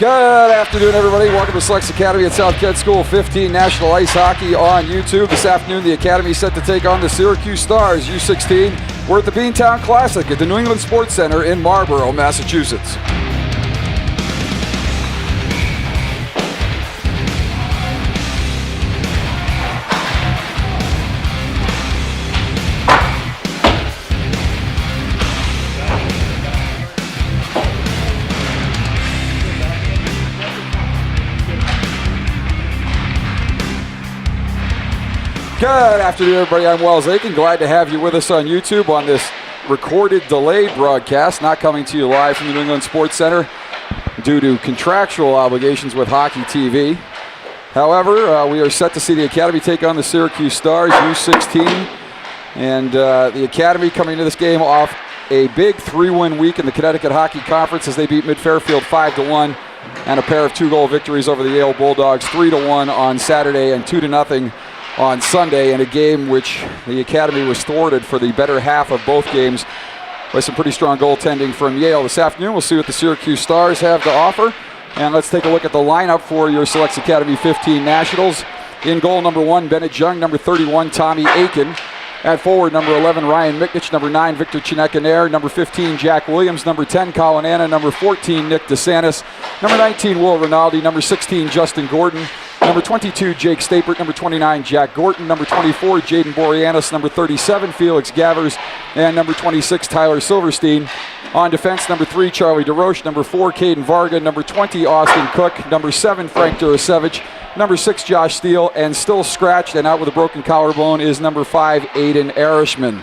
Good afternoon, everybody. Welcome to SASKS Academy at South Kent School 15 National Ice Hockey on YouTube. This afternoon, the Academy is set to take on the Syracuse Stars, U16. We're at the Beantown Classic at the New England Sports Center in Marlborough, Massachusetts. Good afternoon, everybody. I'm Wells Aiken. Glad to have you with us on YouTube on this recorded, delayed broadcast, not coming to you live from the New England Sports Center due to contractual obligations with Hockey TV. However, we are set to see the Academy take on the Syracuse Stars, U16. And the Academy coming into this game off a big 3-win week in the Connecticut Hockey Conference as they beat Mid-Fairfield 5-1 and a pair of 2-goal victories over the Yale Bulldogs, 3-1 on Saturday and 2-0 on Sunday, in a game which the Academy was thwarted for the better half of both games by some pretty strong goaltending from Yale. This afternoon, we'll see what the Syracuse Stars have to offer, and let's take a look at the lineup for your SASKS Academy 15 Nationals. In goal, number 1, Bennett Jung. Number 31, Tommy Aiken. At forward, number 11, Ryan Miknich. Number 9, Victor Chinekanair. Number 15, Jack Williams. Number 10, Colin Anna. Number 14, Nick DeSantis. Number 19, Will Rinaldi. Number 16, Justin Gordon. Number 22, Jake Stapert. Number 29, Jack Gorton. Number 24, Jaden Boreanaz. Number 37, Felix Gavers. And number 26, Tyler Silverstein. On defense, number 3, Charlie DeRoche. Number 4, Caden Varga. Number 20, Austin Cook. Number 7, Frank Durasevich. Number 6, Josh Steele. And still scratched and out with a broken collarbone is number 5, Aiden Erishman.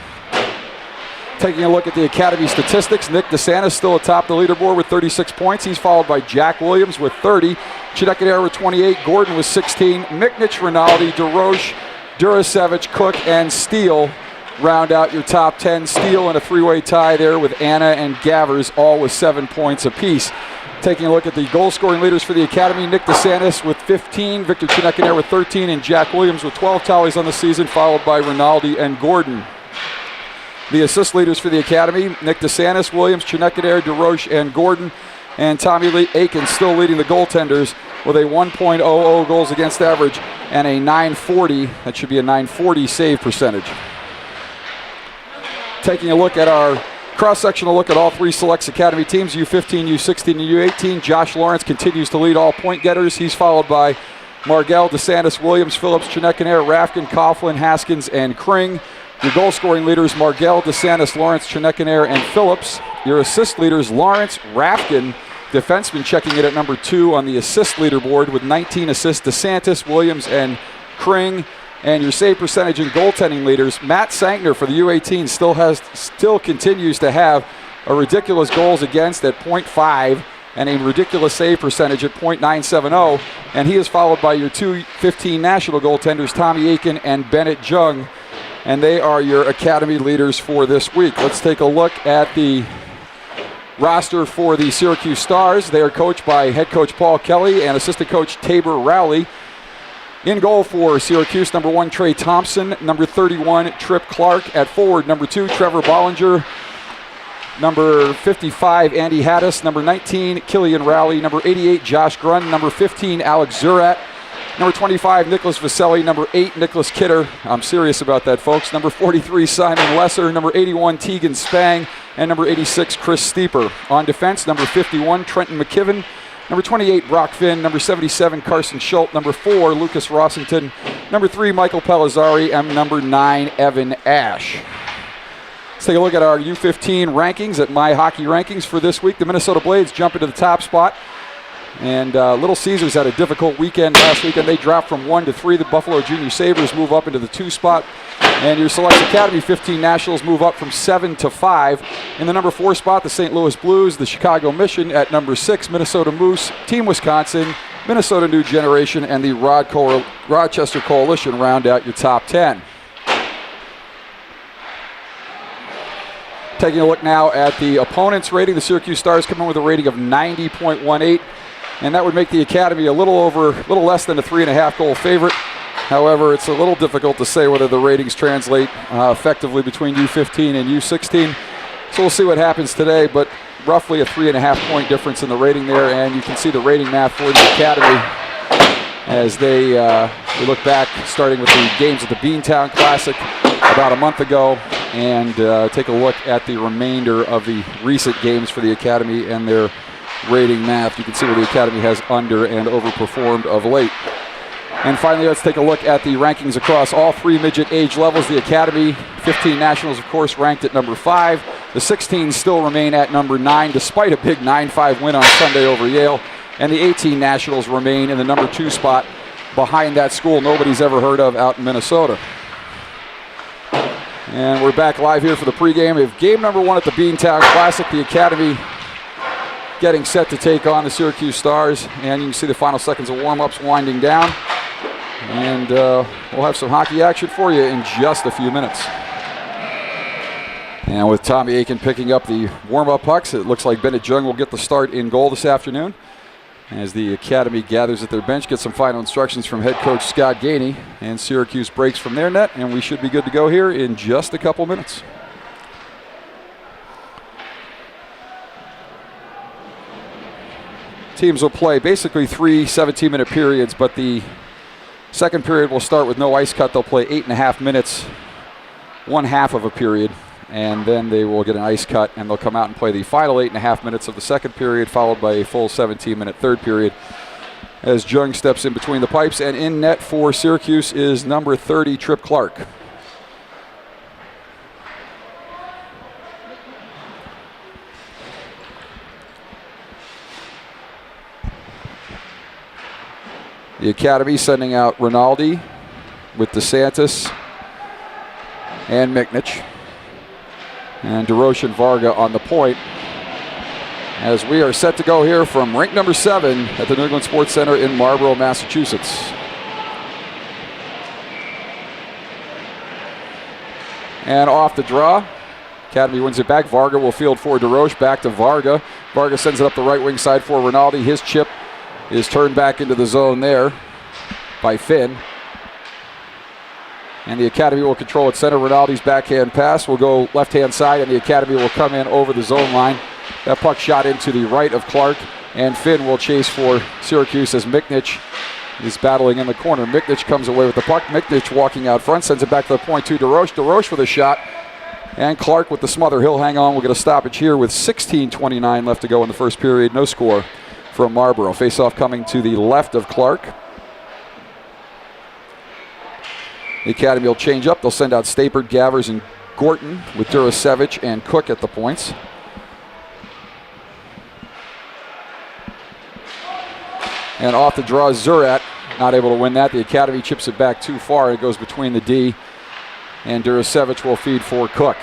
Taking a look at the Academy statistics, Nick DeSantis still atop the leaderboard with 36 points. He's followed by Jack Williams with 30, Chinekanair with 28, Gordon with 16, Miknich, Rinaldi, DeRoche, Durasevich, Cook, and Steele round out your top 10. Steele in a three-way tie there with Anna and Gavers, all with 7 points apiece. Taking a look at the goal-scoring leaders for the Academy, Nick DeSantis with 15, Victor Chinekanair with 13, and Jack Williams with 12 tallies on the season, followed by Rinaldi and Gordon. The assist leaders for the Academy, Nick DeSantis, Williams, Chinekanair, DeRoche, and Gordon. And Tommy Aiken still leading the goaltenders with a 1.00 goals against average and a 940. That should be a 940 save percentage. Taking a look at our cross-sectional look at all three SASKS Academy teams, U15, U16, and U18. Josh Lawrence continues to lead all point getters. He's followed by Margell, DeSantis, Williams, Phillips, Chinekanair, Rafkin, Coughlin, Haskins, and Kring. Your goal-scoring leaders, Margell, DeSantis, Lawrence, Chinekanair, and Phillips. Your assist leaders, Lawrence, Rafkin, defenseman checking in at number 2 on the assist leaderboard with 19 assists, DeSantis, Williams, and Kring. And your save percentage and goaltending leaders, Matt Sankner for the U18 still continues to have a ridiculous goals against at .5 and a ridiculous save percentage at .970. And he is followed by your two 15 national goaltenders, Tommy Aiken and Bennett Jung. And they are your Academy leaders for this week. Let's take a look at the roster for the Syracuse Stars. They are coached by head coach Paul Kelly and assistant coach Tabor Rowley. In goal for Syracuse, number 1, Trey Thompson. Number 31, Trip Clark. At forward, number 2, Trevor Bollinger. Number 55, Andy Haddis. Number 19, Killian Rowley. Number 88, Josh Grun. Number 15, Alex Zurat. Number 25, Nicholas Vaselli. Number 8, Nicholas Kidder. I'm serious about that, folks. Number 43, Simon Lesser. Number 81, Tegan Spang. And number 86, Chris Steeper. On defense, number 51, Trenton McKibben. Number 28, Brock Finn. Number 77, Carson Schultz. Number 4, Lucas Rossington. Number 3, Michael Pellizzari. And number 9, Evan Ash. Let's take a look at our U15 rankings at My Hockey Rankings for this week. The Minnesota Blades jump into the top spot. And Little Caesars had a difficult weekend last week, and they dropped from 1 to 3. The Buffalo Junior Sabres move up into the 2 spot. And your SASKS Academy 15 Nationals move up from 7 to 5. In the number 4 spot, the St. Louis Blues, the Chicago Mission. At number 6, Minnesota Moose, Team Wisconsin, Minnesota New Generation, and the Rochester Coalition round out your top 10. Taking a look now at the opponent's rating, the Syracuse Stars come in with a rating of 90.18. And that would make the Academy a little less than a 3.5 goal favorite. However, it's a little difficult to say whether the ratings translate effectively between U15 and U16. So we'll see what happens today. But roughly a 3.5-point difference in the rating there, and you can see the rating math for the Academy as we look back, starting with the games at the Beantown Classic about a month ago, and take a look at the remainder of the recent games for the Academy and their rating math. You can see where the Academy has under and overperformed of late. And finally, let's take a look at the rankings across all three midget age levels. The Academy, 15 Nationals, of course, ranked at number 5. The 16s still remain at number 9, despite a big 9-5 win on Sunday over Yale. And the 18 Nationals remain in the number 2 spot behind that school nobody's ever heard of out in Minnesota. And we're back live here for the pregame of game number 1 at the Beantown Classic. The Academy getting set to take on the Syracuse Stars. And you can see the final seconds of warm-ups winding down. And we'll have some hockey action for you in just a few minutes. And with Tommy Aiken picking up the warm-up pucks, it looks like Bennett Jung will get the start in goal this afternoon. As the Academy gathers at their bench, gets some final instructions from head coach Scott Gainey, and Syracuse breaks from their net, and we should be good to go here in just a couple minutes. Teams will play basically 3 17-minute periods, but the second period will start with no ice cut. They'll play 8.5 minutes, 1/2 of a period, and then they will get an ice cut, and they'll come out and play the final 8.5 minutes of the second period, followed by a full 17-minute third period as Jung steps in between the pipes. And in net for Syracuse is number 30, Trip Clark. The Academy sending out Rinaldi with DeSantis and Miknich. And DeRoche and Varga on the point as we are set to go here from rink number 7 at the New England Sports Center in Marlborough, Massachusetts. And off the draw, Academy wins it back. Varga will field for DeRoche, back to Varga. Varga sends it up the right wing side for Rinaldi. His chip is turned back into the zone there by Finn. And the Academy will control at center. Rinaldi's backhand pass will go left-hand side, and the Academy will come in over the zone line. That puck shot into the right of Clark, and Finn will chase for Syracuse as Miknich is battling in the corner. Miknich comes away with the puck. Miknich walking out front, sends it back to the point to DeRoche. DeRoche with a shot, and Clark with the smother. He'll hang on. We'll get a stoppage here with 16:29 left to go in the first period. No score from Marlborough. Face-off coming to the left of Clark. The Academy will change up. They'll send out Stapert, Gavers, and Gorton with Durasevich and Cook at the points. And off the draw, Zurat not able to win that. The Academy chips it back too far. It goes between the D, and Durasevich will feed for Cook.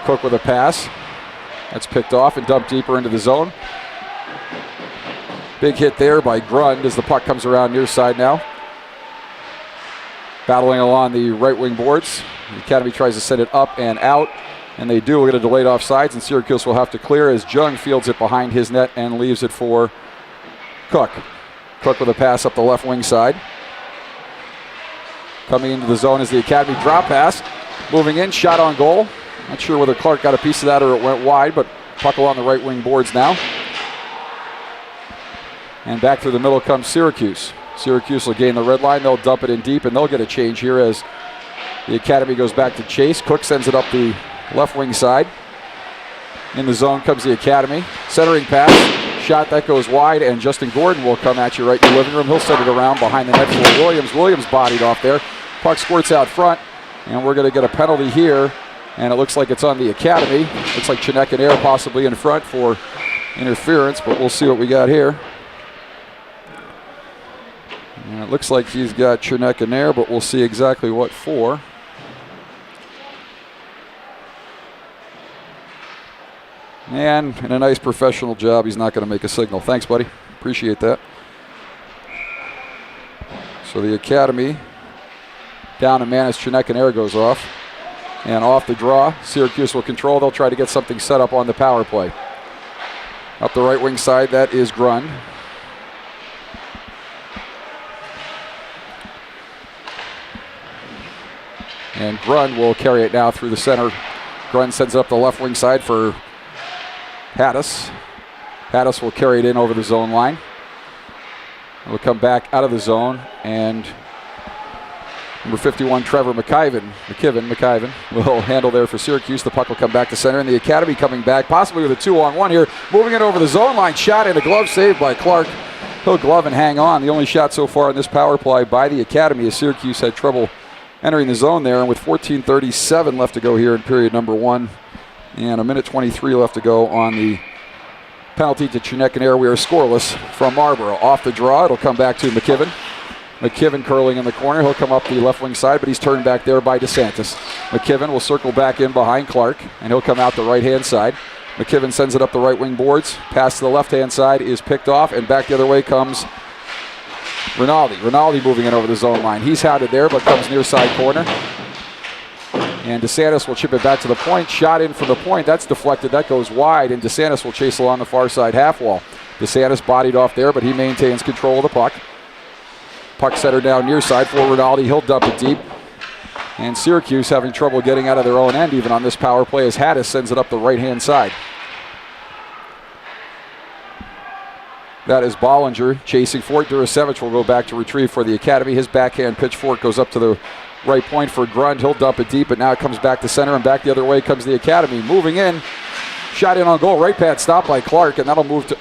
Cook with a pass. That's picked off and dumped deeper into the zone. Big hit there by Grund as the puck comes around near side now. Battling along the right wing boards. The Academy tries to send it up and out, and they do. We'll get a delayed offsides, and Syracuse will have to clear as Jung fields it behind his net and leaves it for Cook. Cook with a pass up the left wing side. Coming into the zone is the Academy drop pass. Moving in, shot on goal. Not sure whether Clark got a piece of that or it went wide, but puck along the right wing boards now. And back through the middle comes Syracuse. Syracuse will gain the red line. They'll dump it in deep, and they'll get a change here as the Academy goes back to chase. Cook sends it up the left wing side. In the zone comes the Academy. Centering pass. Shot that goes wide, and Justin Gordon will come at you right in the living room. He'll send it around behind the net for Williams. Williams bodied off there. Puck squirts out front, and we're going to get a penalty here, and it looks like it's on the Academy. Looks like Chinek and Air possibly in front for interference, but we'll see what we got here. And it looks like he's got Chernek in there, but we'll see exactly what for. And in a nice professional job, he's not going to make a signal. Thanks, buddy. Appreciate that. So the Academy down a man as Chernek and Air goes off. And off the draw, Syracuse will control. They'll try to get something set up on the power play. Up the right wing side, that is Grund. And Grund will carry it now through the center. Grund sends it up the left wing side for Hattis will carry it in over the zone line. We'll come back out of the zone, and number 51, Trevor McKiven will handle there for Syracuse. The puck will come back to center, and the Academy coming back, possibly with a 2-on-1 here. Moving it over the zone line, shot and a glove save by Clark. He'll glove and hang on. The only shot so far in this power play by the Academy as Syracuse had trouble entering the zone there, and with 14:37 left to go here in period number 1, and a minute 23 left to go on the penalty to Chineke. We are scoreless from Marlboro. Off the draw, it'll come back to McKiven. McKiven curling in the corner. He'll come up the left wing side, but he's turned back there by DeSantis. McKiven will circle back in behind Clark, and he'll come out the right-hand side. McKiven sends it up the right wing boards. Pass to the left-hand side is picked off, and back the other way comes Rinaldi. Rinaldi moving it over the zone line. He's hounded there, but comes near side corner. And DeSantis will chip it back to the point. Shot in from the point. That's deflected. That goes wide, and DeSantis will chase along the far side half wall. DeSantis bodied off there, but he maintains control of the puck. Puck centered down near side for Rinaldi. He'll dump it deep. And Syracuse having trouble getting out of their own end even on this power play as Hattis sends it up the right-hand side. That is Bollinger chasing for it. Durasevich will go back to retrieve for the Academy. His backhand pitchfork goes up to the right point for Grund. He'll dump it deep, but now it comes back to center, and back the other way comes the Academy. Moving in, shot in on goal. Right pad stop by Clark, and that'll move to,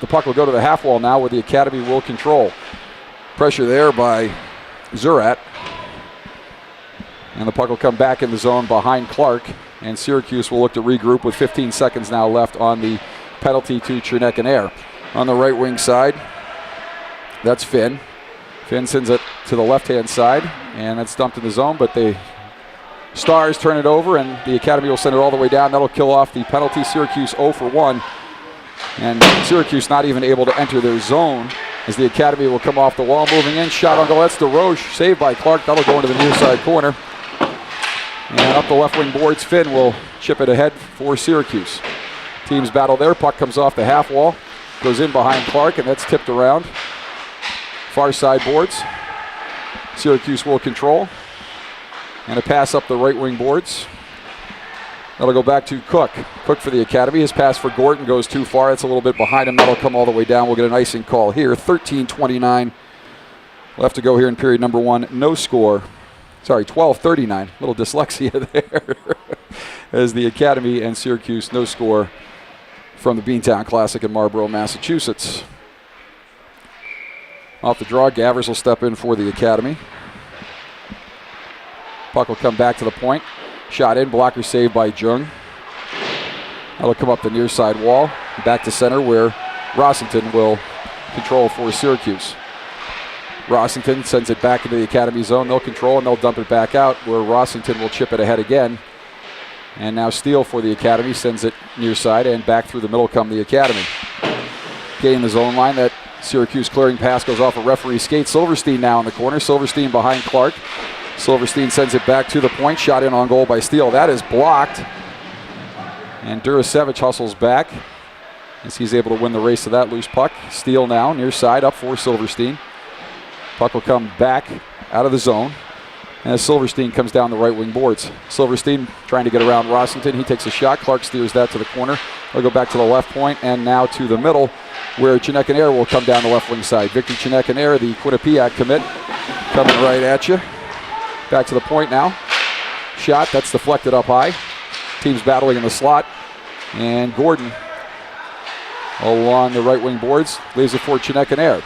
the puck will go to the half wall now where the Academy will control. Pressure there by Zurat. And the puck will come back in the zone behind Clark, and Syracuse will look to regroup with 15 seconds now left on the penalty to Chineke. On the right wing side, that's Finn. Finn sends it to the left-hand side, and that's dumped in the zone, but the Stars turn it over, and the Academy will send it all the way down. That'll kill off the penalty. Syracuse 0 for 1, and Syracuse not even able to enter their zone as the Academy will come off the wall. Moving in, shot on goal. That's DeRoche, saved by Clark. That'll go into the near side corner. And up the left wing boards, Finn will chip it ahead for Syracuse. Teams battle there. Puck comes off the half wall, goes in behind Clark, and that's tipped around. Far side boards. Syracuse will control. And a pass up the right wing boards. That'll go back to Cook. Cook for the Academy. His pass for Gordon goes too far. It's a little bit behind him. That'll come all the way down. We'll get an icing call here. 13:29 left to go here in period number 1. No score. 12:39. Little dyslexia there. As the Academy and Syracuse, no score from the Beantown Classic in Marlboro, Massachusetts. Off the draw, Gavers will step in for the Academy. Puck will come back to the point. Shot in, blocker saved by Jung. That'll come up the near side wall. Back to center where Rossington will control for Syracuse. Rossington sends it back into the Academy zone. They'll control and they'll dump it back out where Rossington will chip it ahead again. And now Steele for the Academy sends it near side, and back through the middle come the Academy. Gain the zone line. That Syracuse clearing pass goes off a referee skate. Silverstein now in the corner. Silverstein behind Clark. Silverstein sends it back to the point. Shot in on goal by Steele. That is blocked. And Durasevich hustles back as he's able to win the race to that loose puck. Steele now near side up for Silverstein. Puck will come back out of the zone as Silverstein comes down the right wing boards. Silverstein trying to get around Rossington. He takes a shot. Clark steers that to the corner. They'll go back to the left point and now to the middle where Chineke will come down the left wing side. Victor Chineke, the Quinnipiac commit, coming right at you. Back to the point now. Shot, that's deflected up high. Teams battling in the slot. And Gordon along the right wing boards leaves it for Chineke.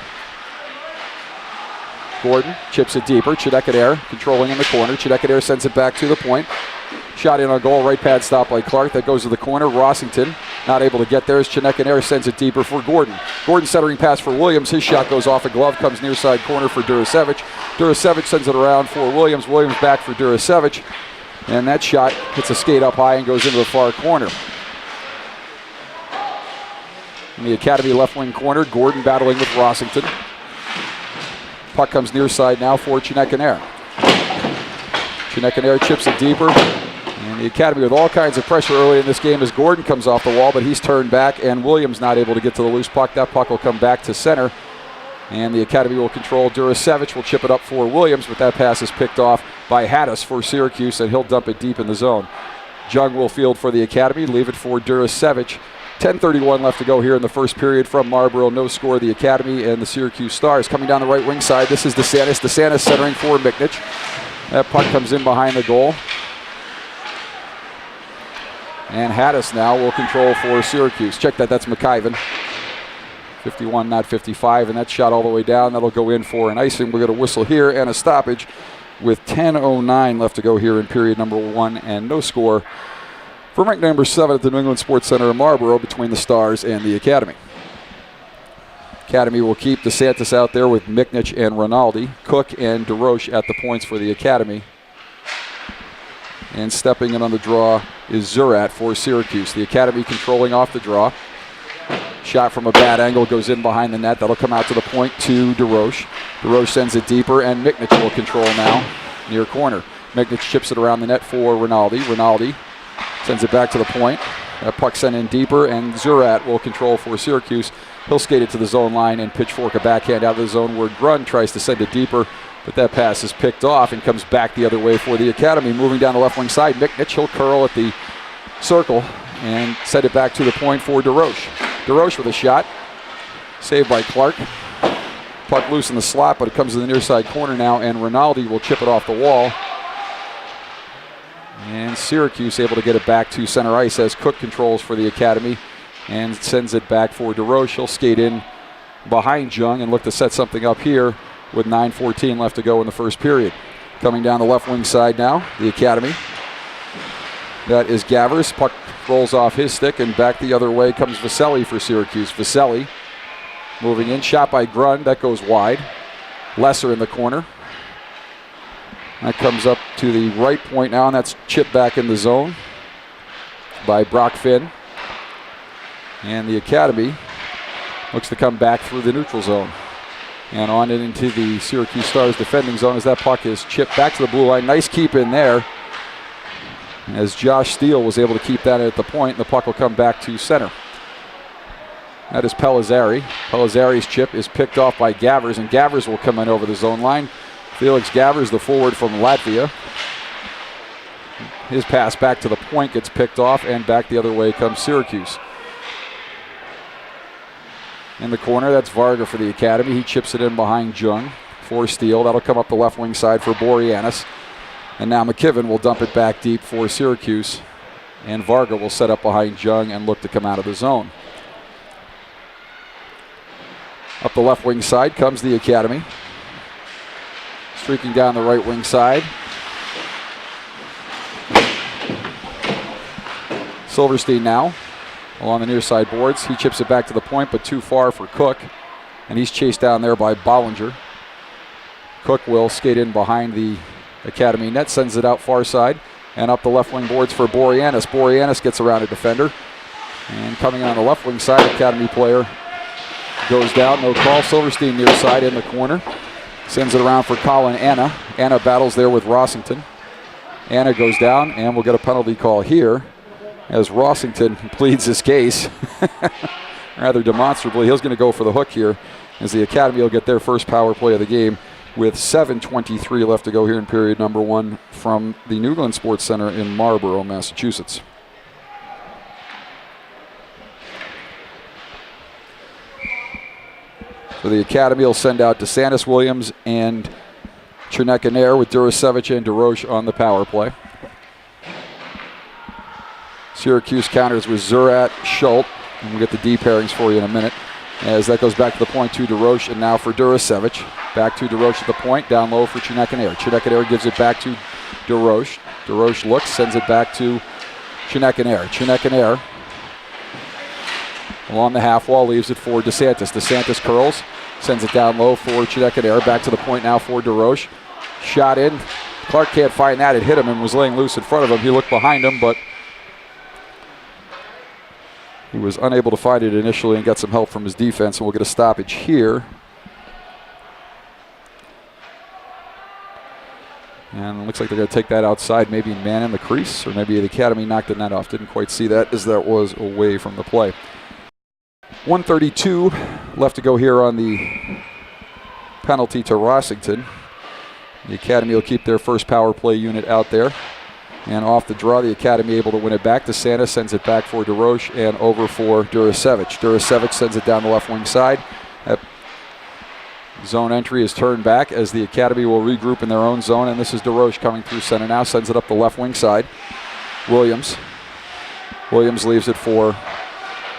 Gordon chips it deeper. Chineke controlling in the corner. Chineke sends it back to the point. Shot in on goal. Right pad stop by Clark. That goes to the corner. Rossington not able to get there as Chineke sends it deeper for Gordon. Gordon centering pass for Williams. His shot goes off a glove. Comes near side corner for Durasevich. Durasevich sends it around for Williams. Williams back for Durasevich. And that shot hits a skate up high and goes into the far corner. In the Academy left wing corner, Gordon battling with Rossington. Puck comes near side now for Chineke. Chineke chips it deeper. And the Academy with all kinds of pressure early in this game as Gordon comes off the wall, but he's turned back and Williams not able to get to the loose puck. That puck will come back to center. And the Academy will control. Durasevich will chip it up for Williams, but that pass is picked off by Hattis for Syracuse, and he'll dump it deep in the zone. Jung will field for the Academy, leave it for Durasevich 10:31 left to go here in the first period from Marlboro. No score, the Academy and the Syracuse Stars. Coming down the right wing side, this is DeSantis. DeSantis centering for Miknich. That puck comes in behind the goal. And Hattis now will control for Syracuse. Check that, that's McIvan. 51, not 55, and that shot all the way down. That'll go in for an icing. We're going to whistle here and a stoppage with 10:09 left to go here in period number 1, and no score for rank number 7 at the New England Sports Center in Marlboro between the Stars and the Academy. Academy will keep DeSantis out there with Miknich and Rinaldi. Cook and DeRoche at the points for the Academy. And stepping in on the draw is Zurat for Syracuse. The Academy controlling off the draw. Shot from a bad angle goes in behind the net. That'll come out to the point to DeRoche. DeRoche sends it deeper, and Miknich will control now near corner. Miknich chips it around the net for Rinaldi. Rinaldi sends it back to the point. That puck sent in deeper, and Zurat will control for Syracuse. He'll skate it to the zone line and pitchfork a backhand out of the zone where Grun tries to send it deeper, but that pass is picked off and comes back the other way for the Academy. Moving down the left wing side, Miknich, he'll curl at the circle and send it back to the point for DeRoche. DeRoche with a shot, saved by Clark. Puck loose in the slot, but it comes to the near side corner now, and Rinaldi will chip it off the wall. And Syracuse able to get it back to center ice as Cook controls for the Academy and sends it back for DeRoche. He'll skate in behind Jung and look to set something up here with 9:14 left to go in the first period. Coming down the left wing side now, the Academy. That is Gavers. Puck rolls off his stick, and back the other way comes Vaselli for Syracuse. Vaselli moving in, shot by Grund. That goes wide. Lesser in the corner. That comes up to the right point now, and that's chipped back in the zone by Brock Finn. And the Academy looks to come back through the neutral zone and on it into the Syracuse Stars defending zone as that puck is chipped back to the blue line. Nice keep in there as Josh Steele was able to keep that at the point, and the puck will come back to center. That is Pellizzari. Pellizzari's chip is picked off by Gavers, and Gavers will come in over the zone line. Felix Gavers, the forward from Latvia. His pass back to the point gets picked off, and back the other way comes Syracuse. In the corner, that's Varga for the Academy. He chips it in behind Jung for Steele. That'll come up the left wing side for Boreanaz. And now McKibben will dump it back deep for Syracuse. And Varga will set up behind Jung and look to come out of the zone. Up the left wing side comes the Academy. Streaking down the right wing side. Silverstein now along the near side boards. He chips it back to the point, but too far for Cook. And he's chased down there by Bollinger. Cook will skate in behind the Academy net, sends it out far side, and up the left wing boards for Boreanaz. Boreanaz gets around a defender. And coming on the left wing side, Academy player goes down. No call. Silverstein near side in the corner. Sends it around for Colin Anna. Anna battles there with Rossington. Anna goes down, and we'll get a penalty call here as Rossington pleads his case rather demonstrably. He's going to go for the hook here as the Academy will get their first power play of the game with 7:23 left to go here in period number 1 from the New England Sports Center in Marlboro, Massachusetts. So the Academy will send out DeSantis, Williams, and Chernekanair with Durasevich and DeRoche on the power play. Syracuse counters with Zurat, Schultz, and we'll get the D pairings for you in a minute. As that goes back to the point to DeRoche, and now for Durasevich. Back to DeRoche at the point, down low for Chernekanair. Chernekanair gives it back to DeRoche. DeRoche looks, sends it back to Chernekanair. Chernekanair along the half wall, leaves it for DeSantis. DeSantis curls, sends it down low for Chernekanair. Back to the point now for DeRoche. Shot in. Clark can't find that. It hit him and was laying loose in front of him. He looked behind him, but he was unable to find it initially and got some help from his defense, and we'll get a stoppage here. And it looks like they're going to take that outside, maybe man in the crease, or maybe the Academy knocked the net off. Didn't quite see that as that was away from the play. 1:32 left to go here on the penalty to Rossington. The Academy will keep their first power play unit out there. And off the draw, the Academy able to win it back. DeSantis sends it back for DeRoche and over for Durasevich. Durasevich sends it down the left wing side. That zone entry is turned back as the Academy will regroup in their own zone. And this is DeRoche coming through center now. Sends it up the left wing side. Williams leaves it for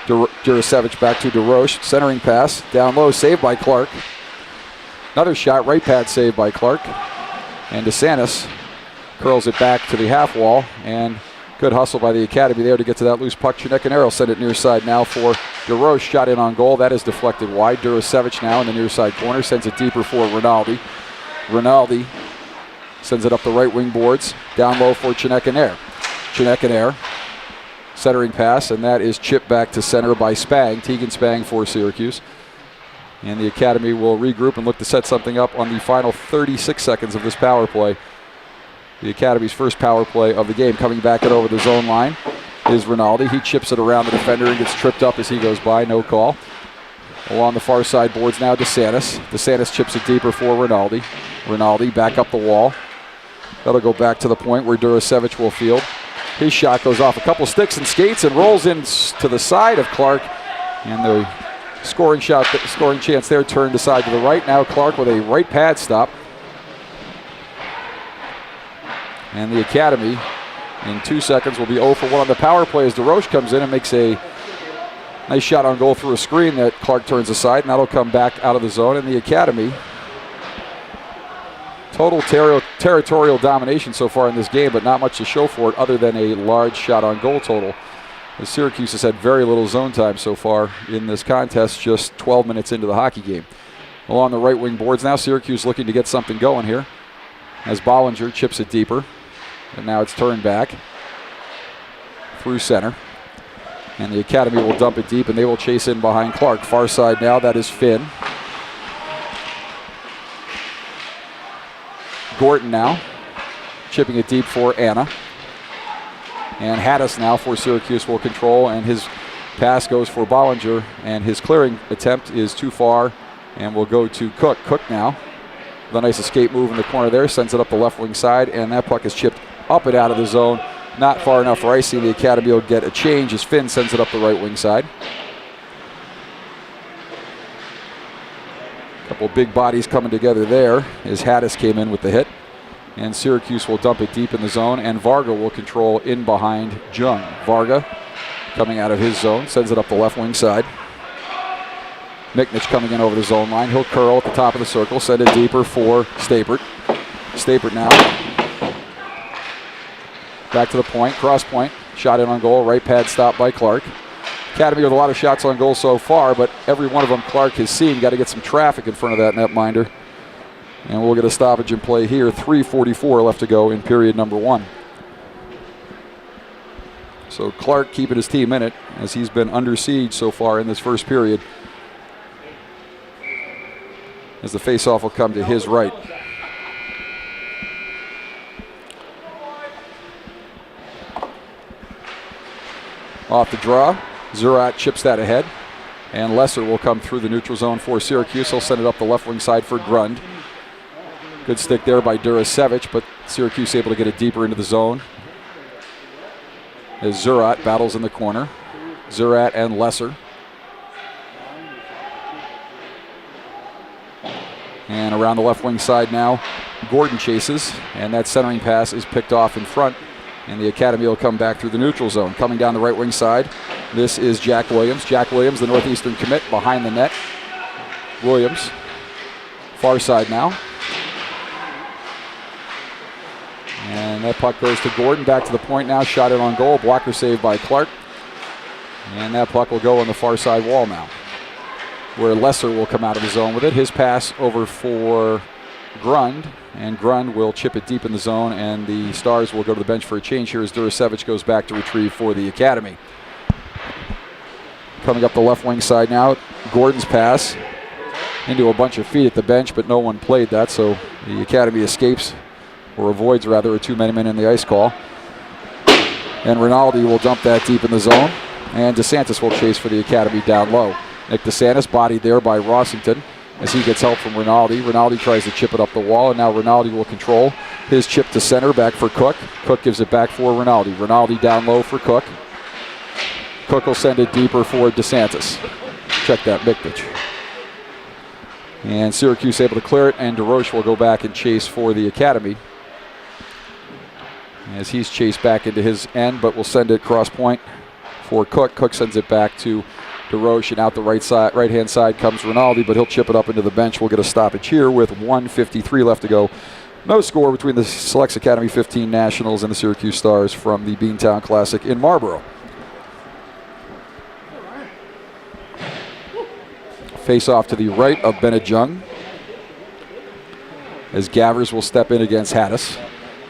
Durasevich back to DeRoche. Centering pass. Down low. Saved by Clark. Another shot. Right pad saved by Clark. And DeSantis curls it back to the half wall, and good hustle by the Academy there to get to that loose puck. Chineckenero send it near side now for DeRoche. Shot in on goal. That is deflected wide. Durasevich now in the near side corner. Sends it deeper for Rinaldi. Rinaldi sends it up the right wing boards. Down low for Chineckenero. Chineckenero centering pass, and that is chipped back to center by Spang. Tegan Spang for Syracuse. And the Academy will regroup and look to set something up on the final 36 seconds of this power play. The Academy's first power play of the game. Coming back it over the zone line is Rinaldi. He chips it around the defender and gets tripped up as he goes by. No call. Along the far side boards now DeSantis. DeSantis chips it deeper for Rinaldi. Rinaldi back up the wall. That'll go back to the point where Durasevich will field. His shot goes off a couple sticks and skates and rolls in to the side of Clark. And the scoring chance there turned aside to the right. Now Clark with a right pad stop. And the Academy in 2 seconds will be 0 for 1 on the power play as DeRoche comes in and makes a nice shot on goal through a screen that Clark turns aside, and that'll come back out of the zone. And the Academy, total territorial domination so far in this game, but not much to show for it other than a large shot on goal total. As Syracuse has had very little zone time so far in this contest, just 12 minutes into the hockey game. Along the right wing boards now, Syracuse looking to get something going here as Bollinger chips it deeper. And now it's turned back through center. And the Academy will dump it deep, and they will chase in behind Clark. Far side now, that is Finn. Gorton now, chipping it deep for Anna. And Hattis now for Syracuse will control, and his pass goes for Bollinger, and his clearing attempt is too far and will go to Cook. Cook now, with a nice escape move in the corner there, sends it up the left wing side, and that puck is chipped up and out of the zone. Not far enough for icing. The Academy will get a change as Finn sends it up the right wing side. A couple big bodies coming together there as Hattis came in with the hit. And Syracuse will dump it deep in the zone, and Varga will control in behind Jung. Varga coming out of his zone, sends it up the left wing side. Miknich coming in over the zone line. He'll curl at the top of the circle, send it deeper for Stapert. Stapert now back to the point, cross point, shot in on goal, right pad stop by Clark. Academy with a lot of shots on goal so far, but every one of them Clark has seen. Got to get some traffic in front of that netminder. And we'll get a stoppage in play here. 3:44 left to go in period number 1. So Clark keeping his team in it as he's been under siege so far in this first period. As the faceoff will come to his right. Off the draw, Zurat chips that ahead, and Lesser will come through the neutral zone for Syracuse. He'll send it up the left wing side for Grund. Good stick there by Durasevich, but Syracuse able to get it deeper into the zone. As Zurat battles in the corner. Zurat and Lesser. And around the left wing side now, Gordon chases, and that centering pass is picked off in front. And the Academy will come back through the neutral zone. Coming down the right wing side, this is Jack Williams. Jack Williams, the Northeastern commit, behind the net. Williams, far side now. And that puck goes to Gordon, back to the point now, shot it on goal, blocker saved by Clark. And that puck will go on the far side wall now, where Lesser will come out of the zone with it. His pass over for Grund, and Grund will chip it deep in the zone, and the Stars will go to the bench for a change here as Durasevich goes back to retrieve for the Academy. Coming up the left wing side now, Gordon's pass into a bunch of feet at the bench, but no one played that, so the Academy escapes, or avoids rather, a 2-man in the ice call. And Rinaldi will dump that deep in the zone, and DeSantis will chase for the Academy down low. Nick DeSantis bodied there by Rossington. as he gets help from Rinaldi. Rinaldi tries to chip it up the wall, and now Rinaldi will control his chip to center, back for Cook. Cook gives it back for Rinaldi. Rinaldi down low for Cook. Cook will send it deeper for DeSantis. Check that big pitch. And Syracuse able to clear it, and DeRoche will go back and chase for the Academy as he's chased back into his end, but will send it cross point for Cook. Cook sends it back to DeRoche, and out the right-hand side comes Rinaldi, but he'll chip it up into the bench. We'll get a stoppage here with 1:53 left to go. No score between the Selects Academy 15 Nationals and the Syracuse Stars from the Beantown Classic in Marlboro. Face off to the right of Bennett Young as Gavers will step in against Hattis.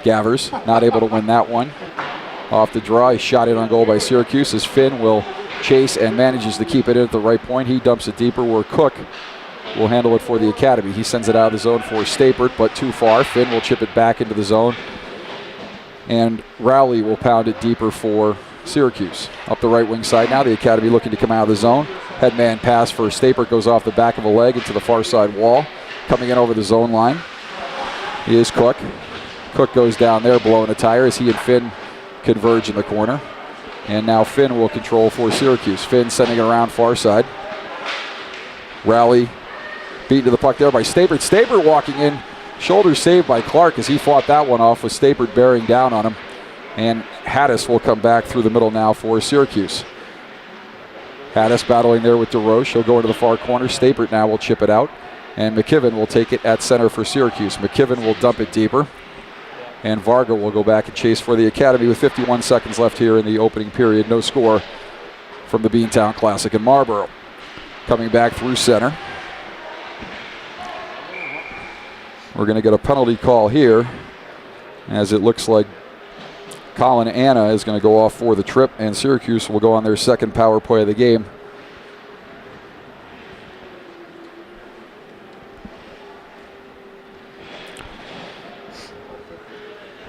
Gavers not able to win that one. Off the draw, he shot it on goal by Syracuse as Finn will chase and manages to keep it in at the right point. He dumps it deeper where Cook will handle it for the Academy. He sends it out of the zone for Stapert, but too far. Finn will chip it back into the zone, and Rowley will pound it deeper for Syracuse. Up the right wing side now, the Academy looking to come out of the zone. Headman pass for Stapert goes off the back of a leg into the far side wall. Coming in over the zone line is Cook. Cook goes down there blowing a tire as he and Finn converge in the corner. And now Finn will control for Syracuse. Finn sending it around far side. Rowley beaten to the puck there by Stapert. Stapert walking in. Shoulder saved by Clark as he fought that one off with Stapert bearing down on him. And Hattis will come back through the middle now for Syracuse. Hattis battling there with DeRoche. He'll go into the far corner. Stapert now will chip it out. And McKibben will take it at center for Syracuse. McKibben will dump it deeper. And Varga will go back and chase for the Academy with 51 seconds left here in the opening period. No score from the Beantown Classic in Marlboro. Coming back through center. We're going to get a penalty call here as it looks like Colin Anna is going to go off for the trip, and Syracuse will go on their second power play of the game.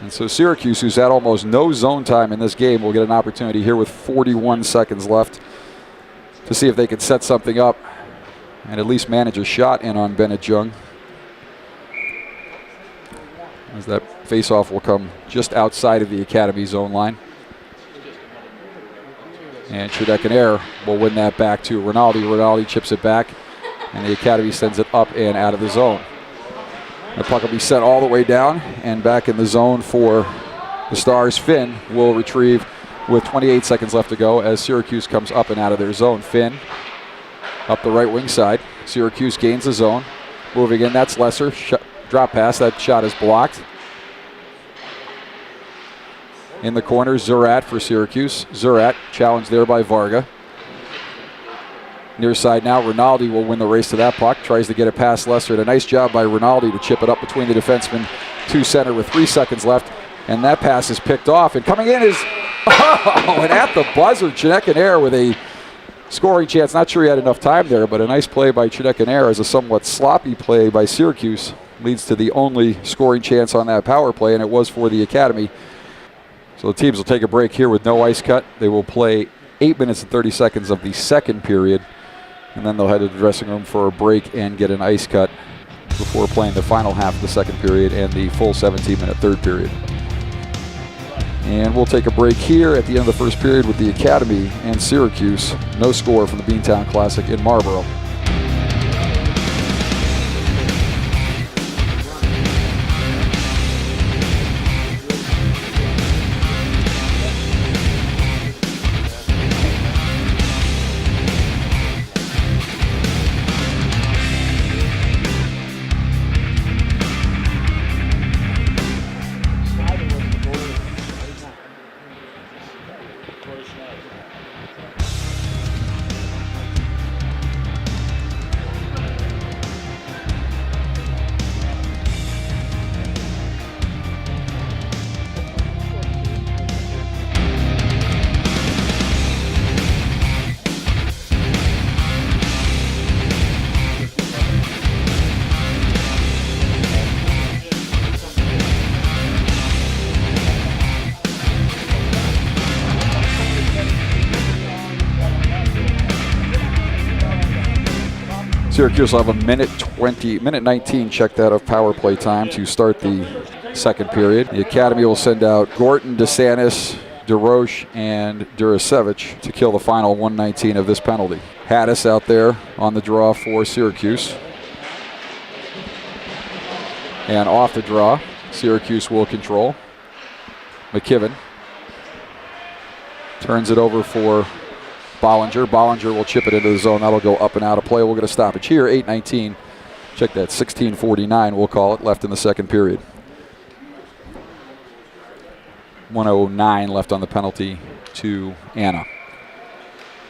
And so Syracuse, who's had almost no zone time in this game, will get an opportunity here with 41 seconds left to see if they can set something up and at least manage a shot in on Bennett Young. As that faceoff will come just outside of the Academy zone line. And Chudekaner will win that back to Rinaldi. Rinaldi chips it back, and the Academy sends it up and out of the zone. The puck will be sent all the way down and back in the zone for the Stars. Finn will retrieve with 28 seconds left to go as Syracuse comes up and out of their zone. Finn up the right wing side. Syracuse gains the zone. Moving in, that's Lesser. Drop pass, that shot is blocked. In the corner, Zurat for Syracuse. Zurat challenged there by Varga. Near side now, Rinaldi will win the race to that puck. Tries to get it past Lesser. And a nice job by Rinaldi to chip it up between the defensemen to center with 3 seconds left. And that pass is picked off. And coming in is, and at the buzzer, Chudekaner with a scoring chance. Not sure he had enough time there, but a nice play by Chudekaner as a somewhat sloppy play by Syracuse leads to the only scoring chance on that power play, and it was for the Academy. So the teams will take a break here with no ice cut. They will play 8 minutes and 30 seconds of the second period, and then they'll head to the dressing room for a break and get an ice cut before playing the final half of the second period and the full 17-minute third period. And we'll take a break here at the end of the first period with the Academy and Syracuse. No score from the Beantown Classic in Marlboro. Syracuse will have a minute 19, check that, of power play time to start the second period. The Academy will send out Gorton, DeSantis, DeRoche, and Durasevich to kill the final 119 of this penalty. Haddis out there on the draw for Syracuse. And off the draw, Syracuse will control. McKibben turns it over for Bollinger. Bollinger will chip it into the zone. That'll go up and out of play. We'll get a stoppage here. 8:19. Check that. 16:49, we'll call it, left in the second period. 1:09 left on the penalty to Anna.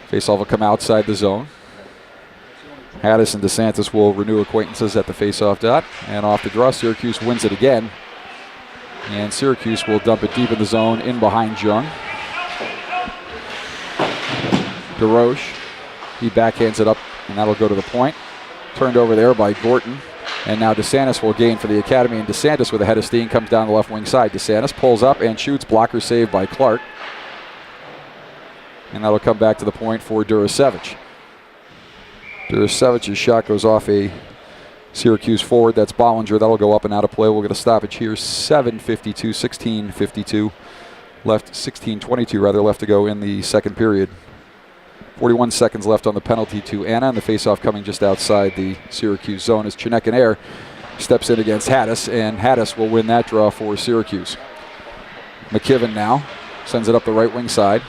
Faceoff will come outside the zone. Haddis and DeSantis will renew acquaintances at the faceoff dot. And off the draw, Syracuse wins it again. And Syracuse will dump it deep in the zone, in behind Jung. DeRoche, he backhands it up, and that'll go to the point. Turned over there by Gorton. And now DeSantis will gain for the Academy, and DeSantis with a head of steam comes down the left wing side. DeSantis pulls up and shoots, blocker saved by Clark. And that'll come back to the point for Durasevich. Durasevich's shot goes off a Syracuse forward. That's Bollinger. That'll go up and out of play. We'll get a stoppage here. 7:52, 16:52 left, 16:22 rather left to go in the second period. 41 seconds left on the penalty to Anna, and the faceoff coming just outside the Syracuse zone as Chinekanair steps in against Haddis, and Haddis will win that draw for Syracuse. McKibben now sends it up the right wing side,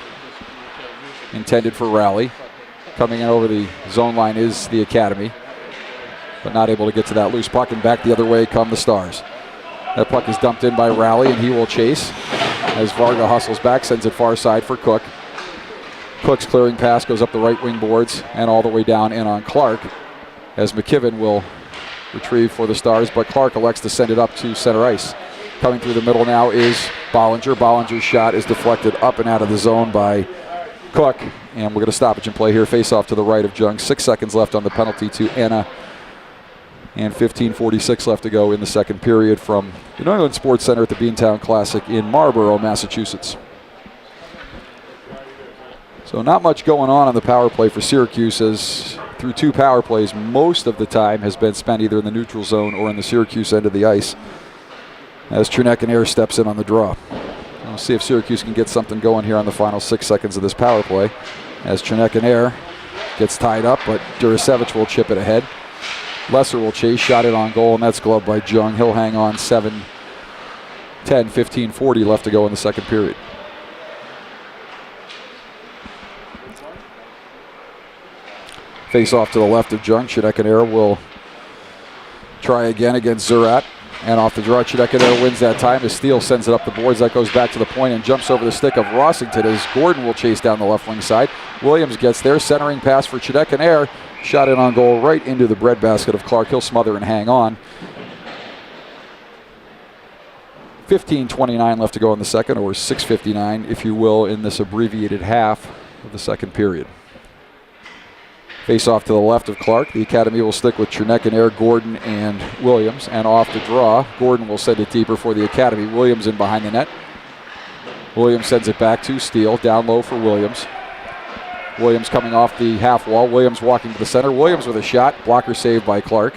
intended for Rowley. Coming in over the zone line is the Academy, but not able to get to that loose puck, and back the other way come the Stars. That puck is dumped in by Rowley, and he will chase as Varga hustles back, sends it far side for Cook. Cook's clearing pass goes up the right wing boards and all the way down in on Clark, as McKibben will retrieve for the Stars, but Clark elects to send it up to center ice. Coming through the middle now is Bollinger. Bollinger's shot is deflected up and out of the zone by Cook, and we're going to stoppage and play here. Face off to the right of Jung. 6 seconds left on the penalty to Anna, and 15:46 left to go in the second period from the New England Sports Center at the Beantown Classic in Marlborough, Massachusetts. So not much going on the power play for Syracuse, as through 2 power plays, most of the time has been spent either in the neutral zone or in the Syracuse end of the ice, as Chinekanair steps in on the draw. We'll see if Syracuse can get something going here on the final 6 seconds of this power play, as Chinekanair gets tied up, but Durasevich will chip it ahead. Lesser will chase, shot it on goal, and that's gloved by Jung. He'll hang on. 7:10, 15:40 left to go in the second period. Face off to the left of Jung. Chinekanair will try again against Zurat. And off the draw, Chinekanair wins that time as Steele sends it up the boards. That goes back to the point and jumps over the stick of Rossington as Gordon will chase down the left wing side. Williams gets there. Centering pass for Chinekanair. Shot in on goal right into the breadbasket of Clark. He'll smother and hang on. 15:29 left to go in the second, or 6:59, if you will, in this abbreviated half of the second period. Face off to the left of Clark. The Academy will stick with Chinekanair, Gordon, and Williams. And off the draw, Gordon will send it deeper for the Academy. Williams in behind the net. Williams sends it back to Steele. Down low for Williams. Williams coming off the half wall. Williams walking to the center. Williams with a shot. Blocker saved by Clark.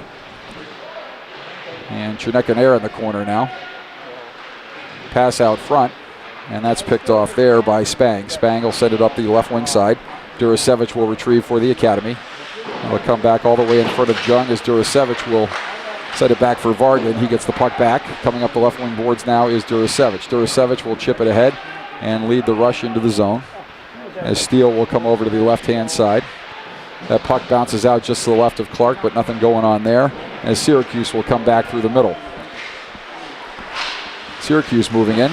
And Chinekanair in the corner now. Pass out front. And that's picked off there by Spang. Spang will send it up the left wing side. Durasevich will retrieve for the Academy. It'll come back all the way in front of Jung as Durasevich will set it back for Varga, and he gets the puck back. Coming up the left wing boards now is Durasevich. Durasevich will chip it ahead and lead the rush into the zone, as Steele will come over to the left-hand side. That puck bounces out just to the left of Clark, but nothing going on there, as Syracuse will come back through the middle. Syracuse moving in.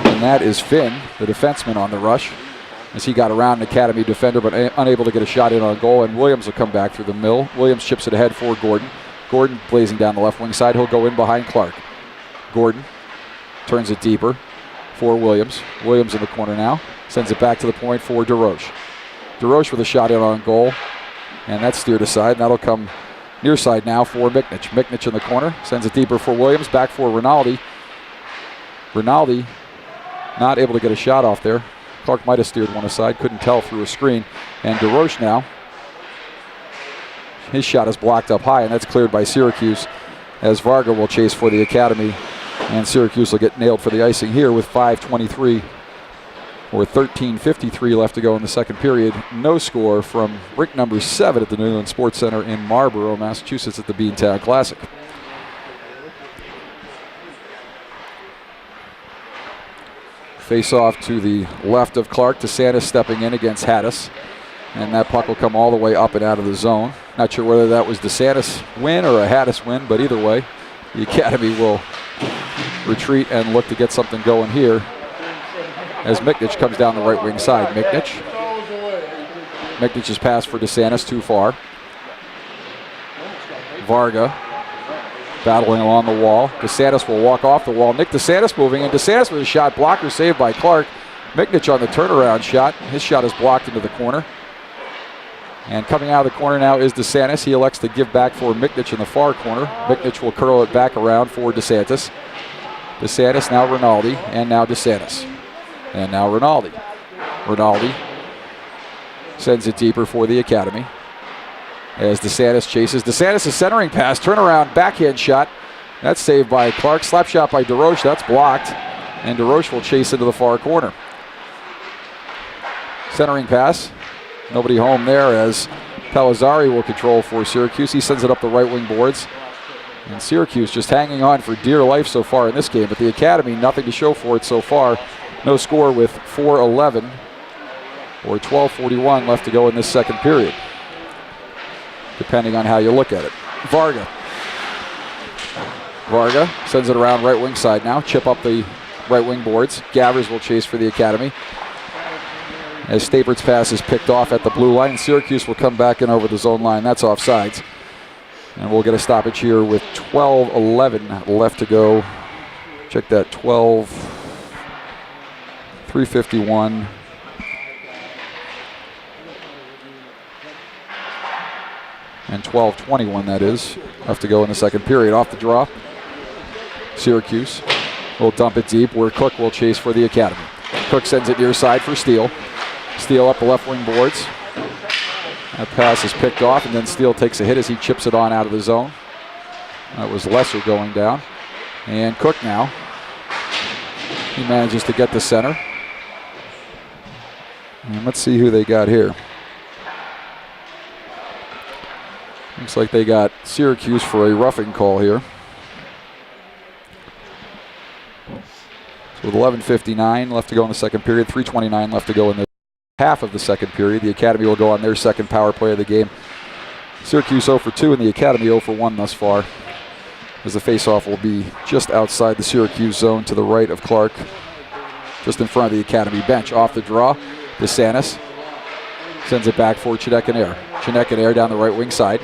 And that is Finn, the defenseman, on the rush, as he got around an Academy defender but unable to get a shot in on goal, and Williams will come back through the middle. Williams chips it ahead for Gordon. Gordon blazing down the left wing side. He'll go in behind Clark. Gordon turns it deeper for Williams. Williams in the corner now. Sends it back to the point for DeRoche. DeRoche with a shot in on goal, and that's steered aside, and that'll come near side now for Miknich. Miknich in the corner. Sends it deeper for Williams. Back for Rinaldi. Rinaldi not able to get a shot off there. Clark might have steered one aside, couldn't tell through a screen. And DeRoche now. His shot is blocked up high, and that's cleared by Syracuse, as Varga will chase for the Academy. And Syracuse will get nailed for the icing here with 5:23 or 13:53 left to go in the second period. No score from rink number 7 at the New England Sports Center in Marlborough, Massachusetts at the Beantown Classic. Face off to the left of Clark. DeSantis stepping in against Hattis. And that puck will come all the way up and out of the zone. Not sure whether that was DeSantis win or a Hattis win, but either way, the Academy will retreat and look to get something going here as Miknich comes down the right wing side. Miknich's pass for DeSantis too far. Varga battling along the wall. DeSantis will walk off the wall. Nick DeSantis moving in. DeSantis with a shot blocker saved by Clark. Miknich on the turnaround shot. His shot is blocked into the corner. And coming out of the corner now is DeSantis. He elects to give back for Miknich in the far corner. Miknich will curl it back around for DeSantis. DeSantis, now Rinaldi, and now DeSantis. And now Rinaldi. Rinaldi sends it deeper for the Academy as DeSantis chases. DeSantis' centering pass, turnaround, backhand shot. That's saved by Clark. Slap shot by DeRoche. That's blocked. And DeRoche will chase into the far corner. Centering pass. Nobody home there as Pelizzari will control for Syracuse. He sends it up the right wing boards. And Syracuse just hanging on for dear life so far in this game. But the Academy, nothing to show for it so far. No score with 4:11 or 12:41 left to go in this second period, depending on how you look at it. Varga sends it around right wing side now. Chip up the right wing boards. Gavers will chase for the Academy as Stabert's pass is picked off at the blue line. Syracuse will come back in over the zone line. That's offsides. And we'll get a stoppage here with 12:11 left to go. Check that, 3:51. And 12:21, that is, left to go in the second period. Off the draw, Syracuse will dump it deep where Cook will chase for the Academy. Cook sends it near side for Steele. Steele up the left wing boards. That pass is picked off, and then Steele takes a hit as he chips it on out of the zone. That was Lesser going down. And Cook now. He manages to get to center. And let's see who they got here. Looks like they got Syracuse for a roughing call here. So with 11:59 left to go in the second period, 3:29 left to go in the half of the second period. The Academy will go on their second power play of the game. Syracuse 0 for 2 and the Academy 0 for 1 thus far, as the faceoff will be just outside the Syracuse zone to the right of Clark, just in front of the Academy bench. Off the draw, DeSantis sends it back for Chinekanair. Chinekanair down the right wing side.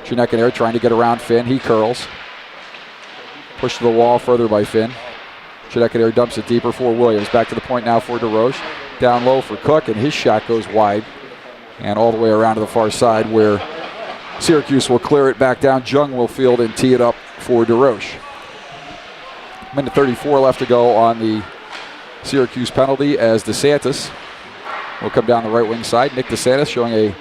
Chinekanair trying to get around Finn. He curls. Pushed to the wall further by Finn. Chinekanair dumps it deeper for Williams. Back to the point now for DeRoche. Down low for Cook, and his shot goes wide. And all the way around to the far side where Syracuse will clear it back down. Jung will field and tee it up for DeRoche. Minute 34 left to go on the Syracuse penalty as DeSantis will come down the right wing side. Nick DeSantis showing a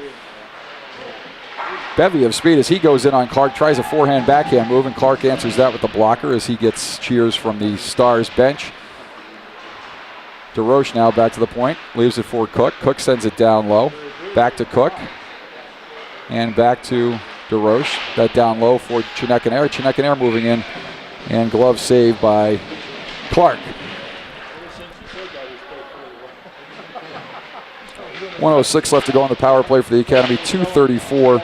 bevy of speed as he goes in on Clark, tries a forehand backhand move, and Clark answers that with the blocker as he gets cheers from the Stars bench. DeRoche now back to the point, leaves it for Cook. Cook sends it down low, back to Cook, and back to DeRoche. That down low for Chinekanair. Chinekanair moving in, and glove saved by Clark. 1:06 left to go on the power play for the Academy. 2:34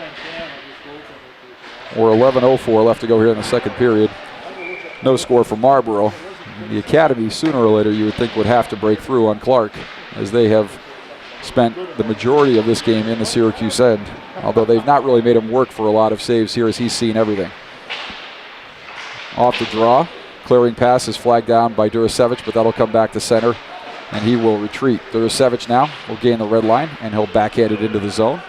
or 11:04 left to go here in the second period. No score for Marlborough. The Academy, sooner or later, you would think would have to break through on Clark, as they have spent the majority of this game in the Syracuse end, although they've not really made him work for a lot of saves here as he's seen everything. Off the draw, clearing pass is flagged down by Durasevich, but that'll come back to center, and he will retreat. Durasevich now will gain the red line, and he'll backhand it into the zone.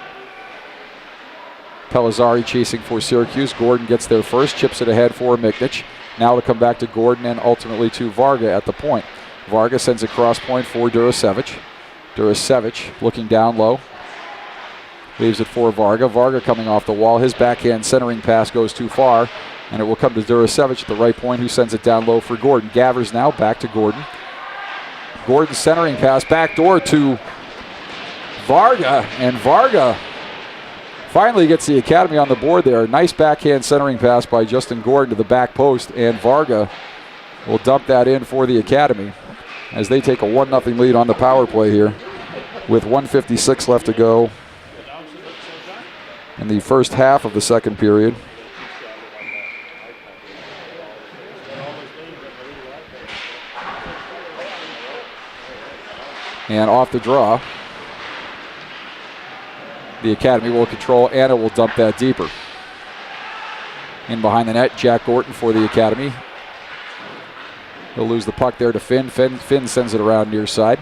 Pelizzari chasing for Syracuse. Gordon gets there first, chips it ahead for Miknich. Now to come back to Gordon and ultimately to Varga at the point. Varga sends a cross point for Durasevich. Durasevich looking down low. Leaves it for Varga. Varga coming off the wall. His backhand centering pass goes too far, and it will come to Durasevich at the right point, who sends it down low for Gordon. Gavers now back to Gordon. Gordon centering pass backdoor to Varga, and Varga finally gets the Academy on the board there. Nice backhand centering pass by Justin Gordon to the back post, and Varga will dump that in for the Academy as they take a 1-0 lead on the power play here with 1:56 left to go in the first half of the second period. And off the draw, the Academy will control. Anna will dump that deeper. In behind the net, Jack Gordon for the Academy. He'll lose the puck there to Finn. Finn sends it around near side.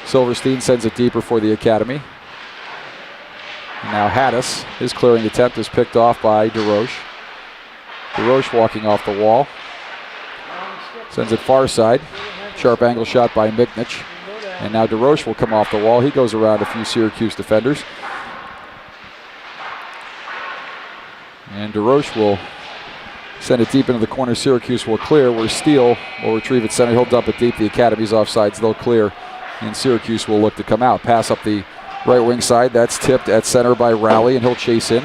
Silverstein sends it deeper for the Academy. And now Haddis, his clearing attempt is picked off by DeRoche. DeRoche walking off the wall. Sends it far side. Sharp angle shot by Miknich. And now DeRoche will come off the wall. He goes around a few Syracuse defenders. And DeRoche will send it deep into the corner. Syracuse will clear, where Steele will retrieve it center. He'll dump it deep. The Academy's offsides. They'll clear, and Syracuse will look to come out. Pass up the right wing side. That's tipped at center by Rowley, and he'll chase in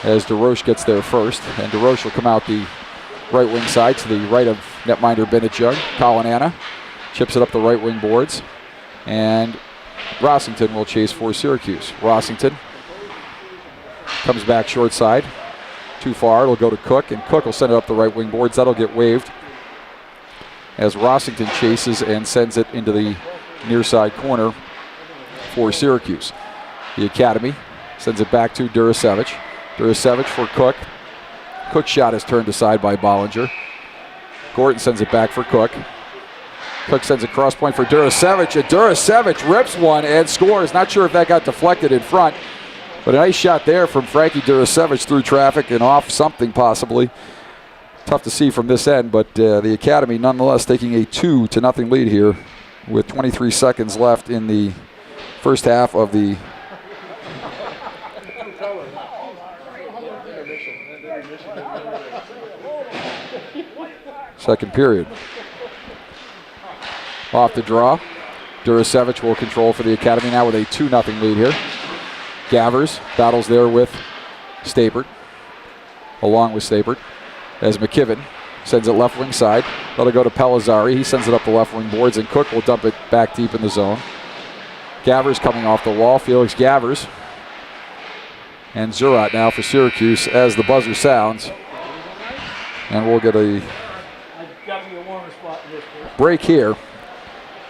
as DeRoche gets there first. And DeRoche will come out the right wing side to the right of netminder Bennett Young. Colin Anna chips it up the right wing boards, and Rossington will chase for Syracuse. Rossington comes back short side. Too far, it'll go to Cook, and Cook will send it up the right wing boards. That'll get waved as Rossington chases and sends it into the near side corner for Syracuse. The Academy sends it back to Durasevich. Durasevich for Cook. Cook's shot is turned aside by Bollinger. Gordon sends it back for Cook. Cook sends a cross point for Durasevich, and Durasevich rips one and scores. Not sure if that got deflected in front, but a nice shot there from Frankie Durasevich through traffic and off something possibly. Tough to see from this end, but the Academy nonetheless taking a 2-0 lead here with 23 seconds left in the first half of the second period. Off the draw, Durasevich will control for the Academy now with a 2-0 lead here. Gavers battles there with Stapert, along with Stapert, as McKibben sends it left wing side. That'll go to Pellizzari. He sends it up the left wing boards, and Cook will dump it back deep in the zone. Gavers coming off the wall. Felix Gavers. And Zurat now for Syracuse as the buzzer sounds. And we'll get a break here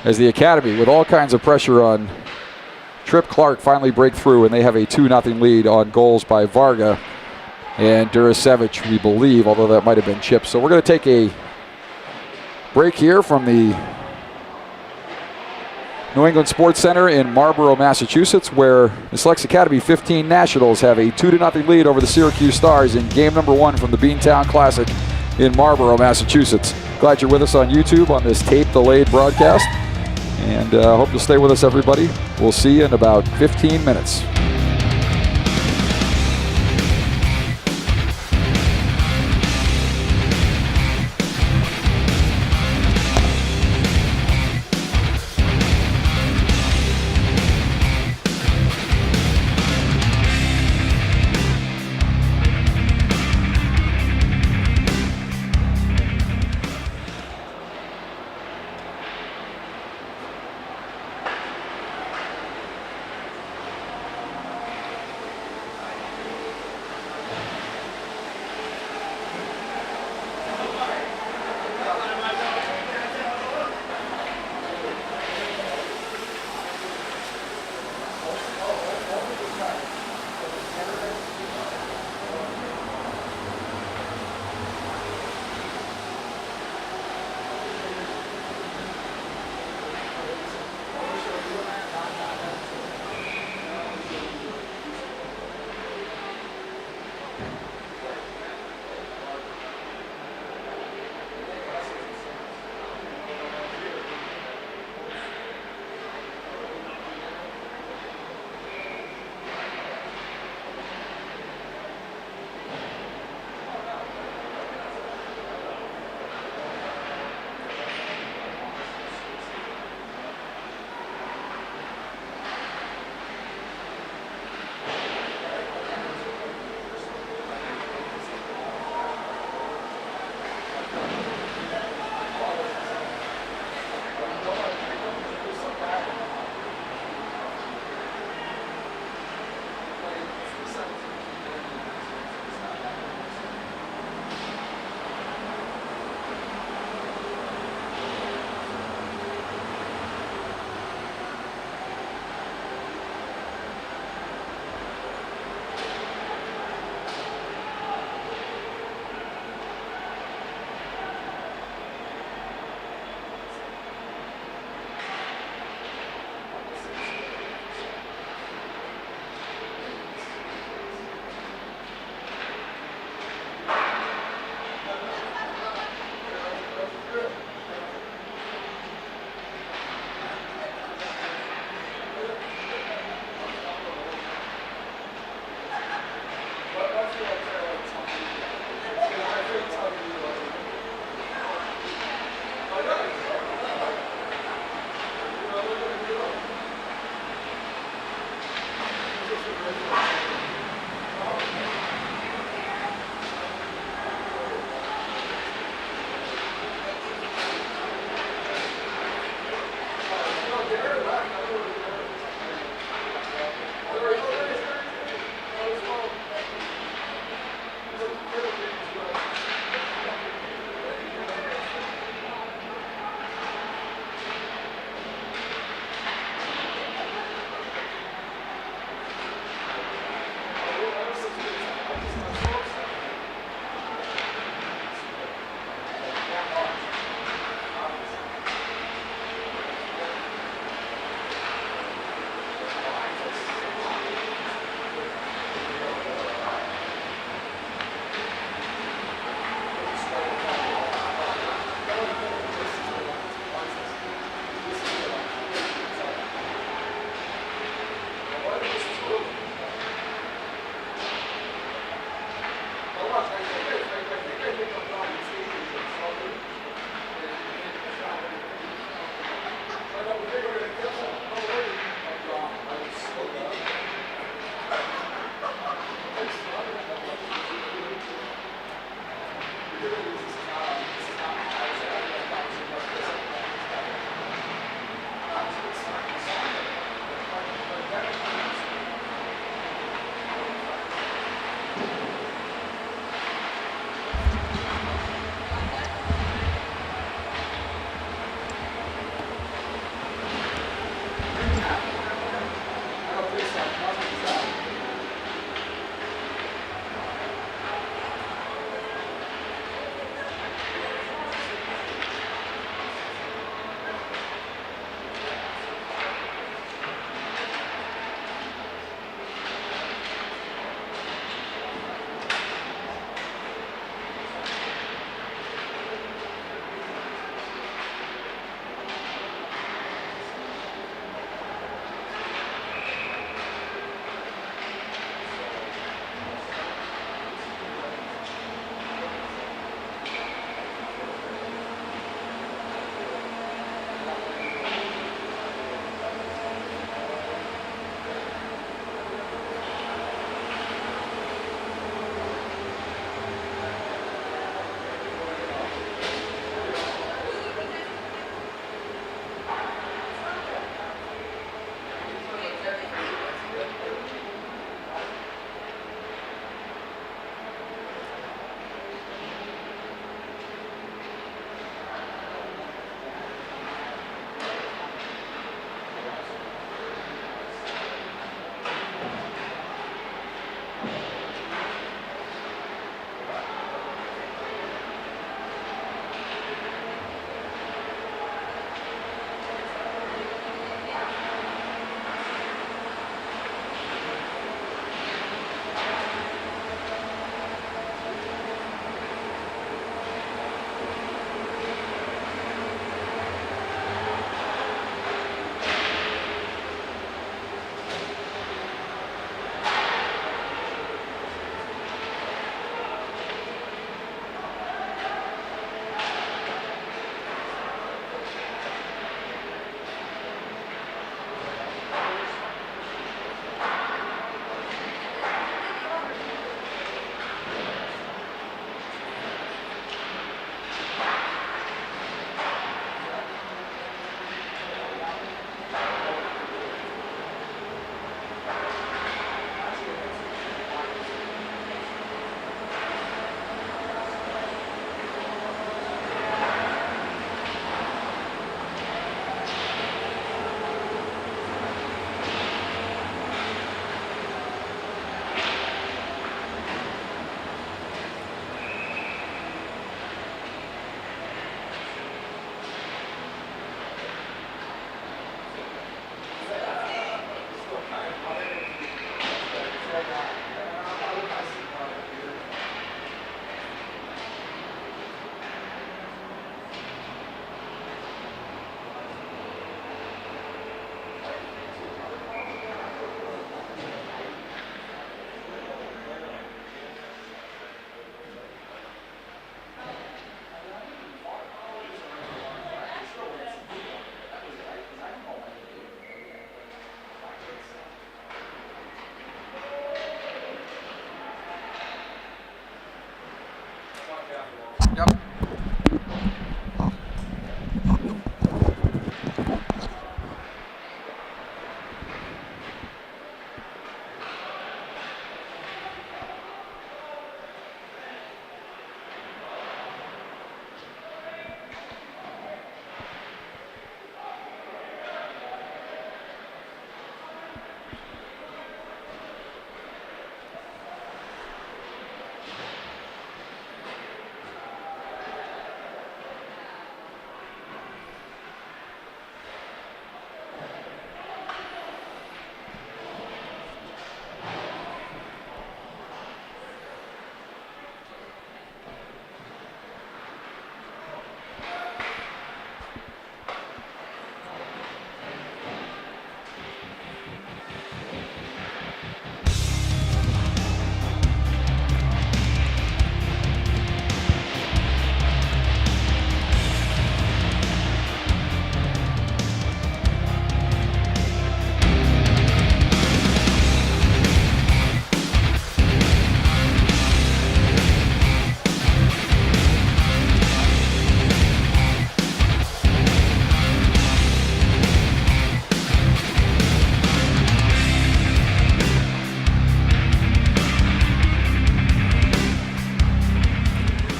as the Academy, with all kinds of pressure on Tripp Clark, finally break through, and they have a 2-0 lead on goals by Varga and Durasevich, we believe, although that might have been chipped. So we're going to take a break here from the New England Sports Center in Marlborough, Massachusetts, where the Selects Academy 15 Nationals have a 2-0 lead over the Syracuse Stars in game number 1 from the Beantown Classic in Marlborough, Massachusetts. Glad you're with us on YouTube on this tape-delayed broadcast. And hope you'll stay with us, everybody. We'll see you in about 15 minutes.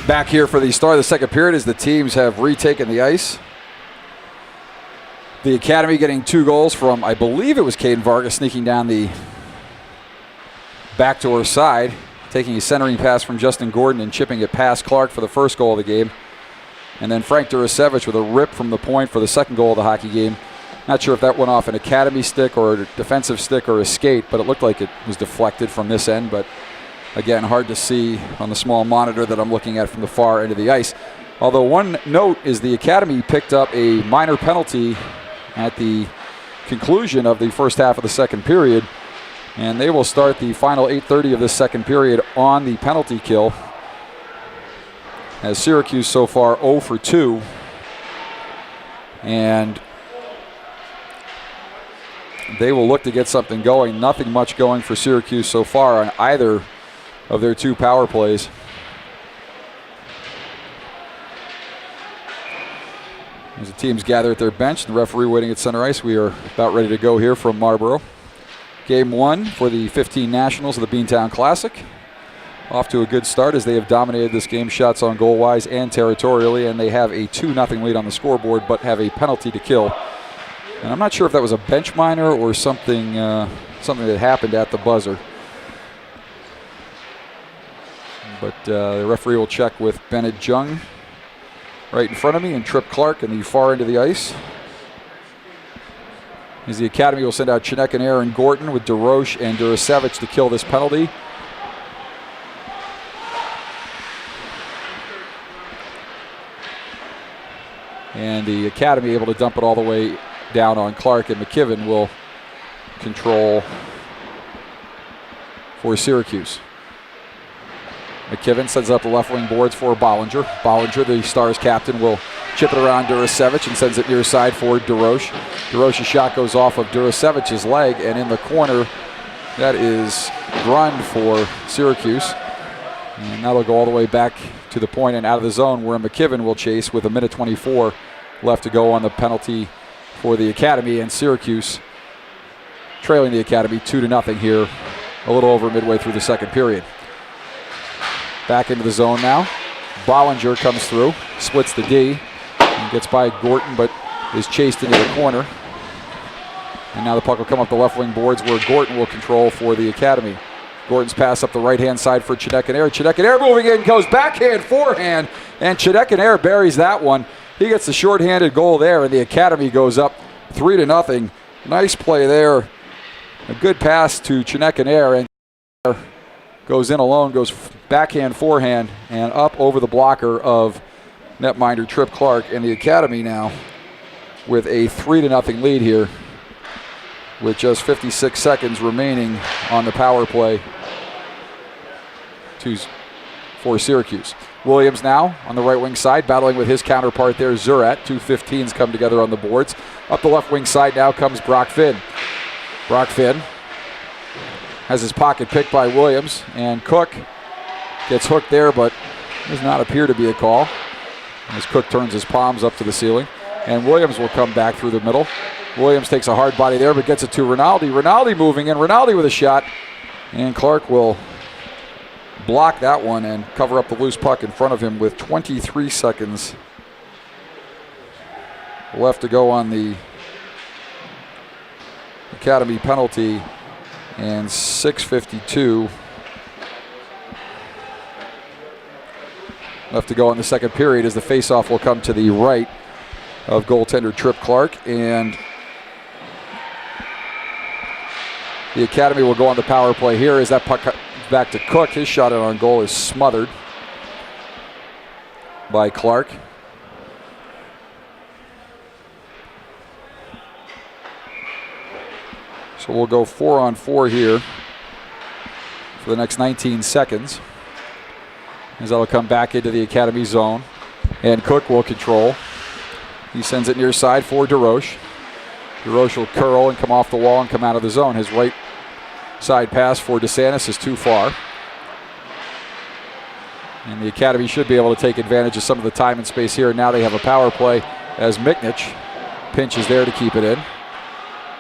Back here for the start of the second period as the teams have retaken the ice. The Academy getting 2 goals from, I believe it was Caden Vargas sneaking down the backdoor side, taking a centering pass from Justin Gordon and chipping it past Clark for the first goal of the game. And then Frank Durasevich with a rip from the point for the second goal of the hockey game. Not sure if that went off an Academy stick or a defensive stick or a skate, but it looked like it was deflected from this end. But again, hard to see on the small monitor that I'm looking at from the far end of the ice. Although one note is the Academy picked up a minor penalty at the conclusion of the first half of the second period, and they will start the final 8:30 of this second period on the penalty kill, as Syracuse so far 0 for 2. And they will look to get something going. Nothing much going for Syracuse so far on either of their 2 power plays. As the teams gather at their bench, the referee waiting at center ice, we are about ready to go here from Marlboro. Game 1 for the 15 Nationals of the Beantown Classic. Off to a good start as they have dominated this game shots on goal wise and territorially, and they have a 2-0 lead on the scoreboard but have a penalty to kill. And I'm not sure if that was a bench minor or something that happened at the buzzer. But the referee will check with Bennett Jung right in front of me and Tripp Clark in the far end of the ice. As the Academy will send out Chinek and Aaron Gorton with DeRoche and Durasevich to kill this penalty. And the Academy able to dump it all the way down on Clark, and McKibben will control for Syracuse. McKibben sends up the left wing boards for Bollinger. Bollinger, the Stars captain, will chip it around Durasevich and sends it near side for DeRoche. DeRoche's shot goes off of Durasevich's leg, and in the corner, that is Grund for Syracuse. And that'll go all the way back to the point and out of the zone, where McKibben will chase with 1:24 left to go on the penalty for the Academy, and Syracuse trailing the Academy 2-0 here a little over midway through the second period. Back into the zone now. Bollinger comes through, splits the D, and gets by Gorton, but is chased into the corner. And now the puck will come up the left wing boards, where Gorton will control for the Academy. Gorton's pass up the right-hand side for Chinek and Air. Chinek and Air moving in, goes backhand, forehand, and Chinek and Air buries that one. He gets the shorthanded goal there, and the Academy goes up 3-0. Nice play there. A good pass to Chinek and Air, and goes in alone, goes backhand, forehand, and up over the blocker of netminder Tripp Clark. And the Academy now with a 3-0 lead here with just 56 seconds remaining on the power play for Syracuse. Williams now on the right wing side, battling with his counterpart there, Zurat. 2 15s come together on the boards. Up the left wing side now comes Brock Finn. Brock Finn has his pocket picked by Williams, and Cook gets hooked there, but does not appear to be a call, as Cook turns his palms up to the ceiling. And Williams will come back through the middle. Williams takes a hard body there, but gets it to Rinaldi. Rinaldi moving in. Rinaldi with a shot, and Clark will block that one and cover up the loose puck in front of him with 23 seconds left to go on the Academy penalty, and 6:52 left to go in the second period, as the faceoff will come to the right of goaltender Tripp Clark, and the Academy will go on the power play here as that puck back to Cook. His shot out on goal is smothered by Clark. So we'll go 4-on-4 here for the next 19 seconds, as that'll come back into the Academy zone. And Cook will control. He sends it near side for DeRoche. DeRoche will curl and come off the wall and come out of the zone. His right side pass for DeSantis is too far. And the Academy should be able to take advantage of some of the time and space here. Now they have a power play as Miknich pinches there to keep it in.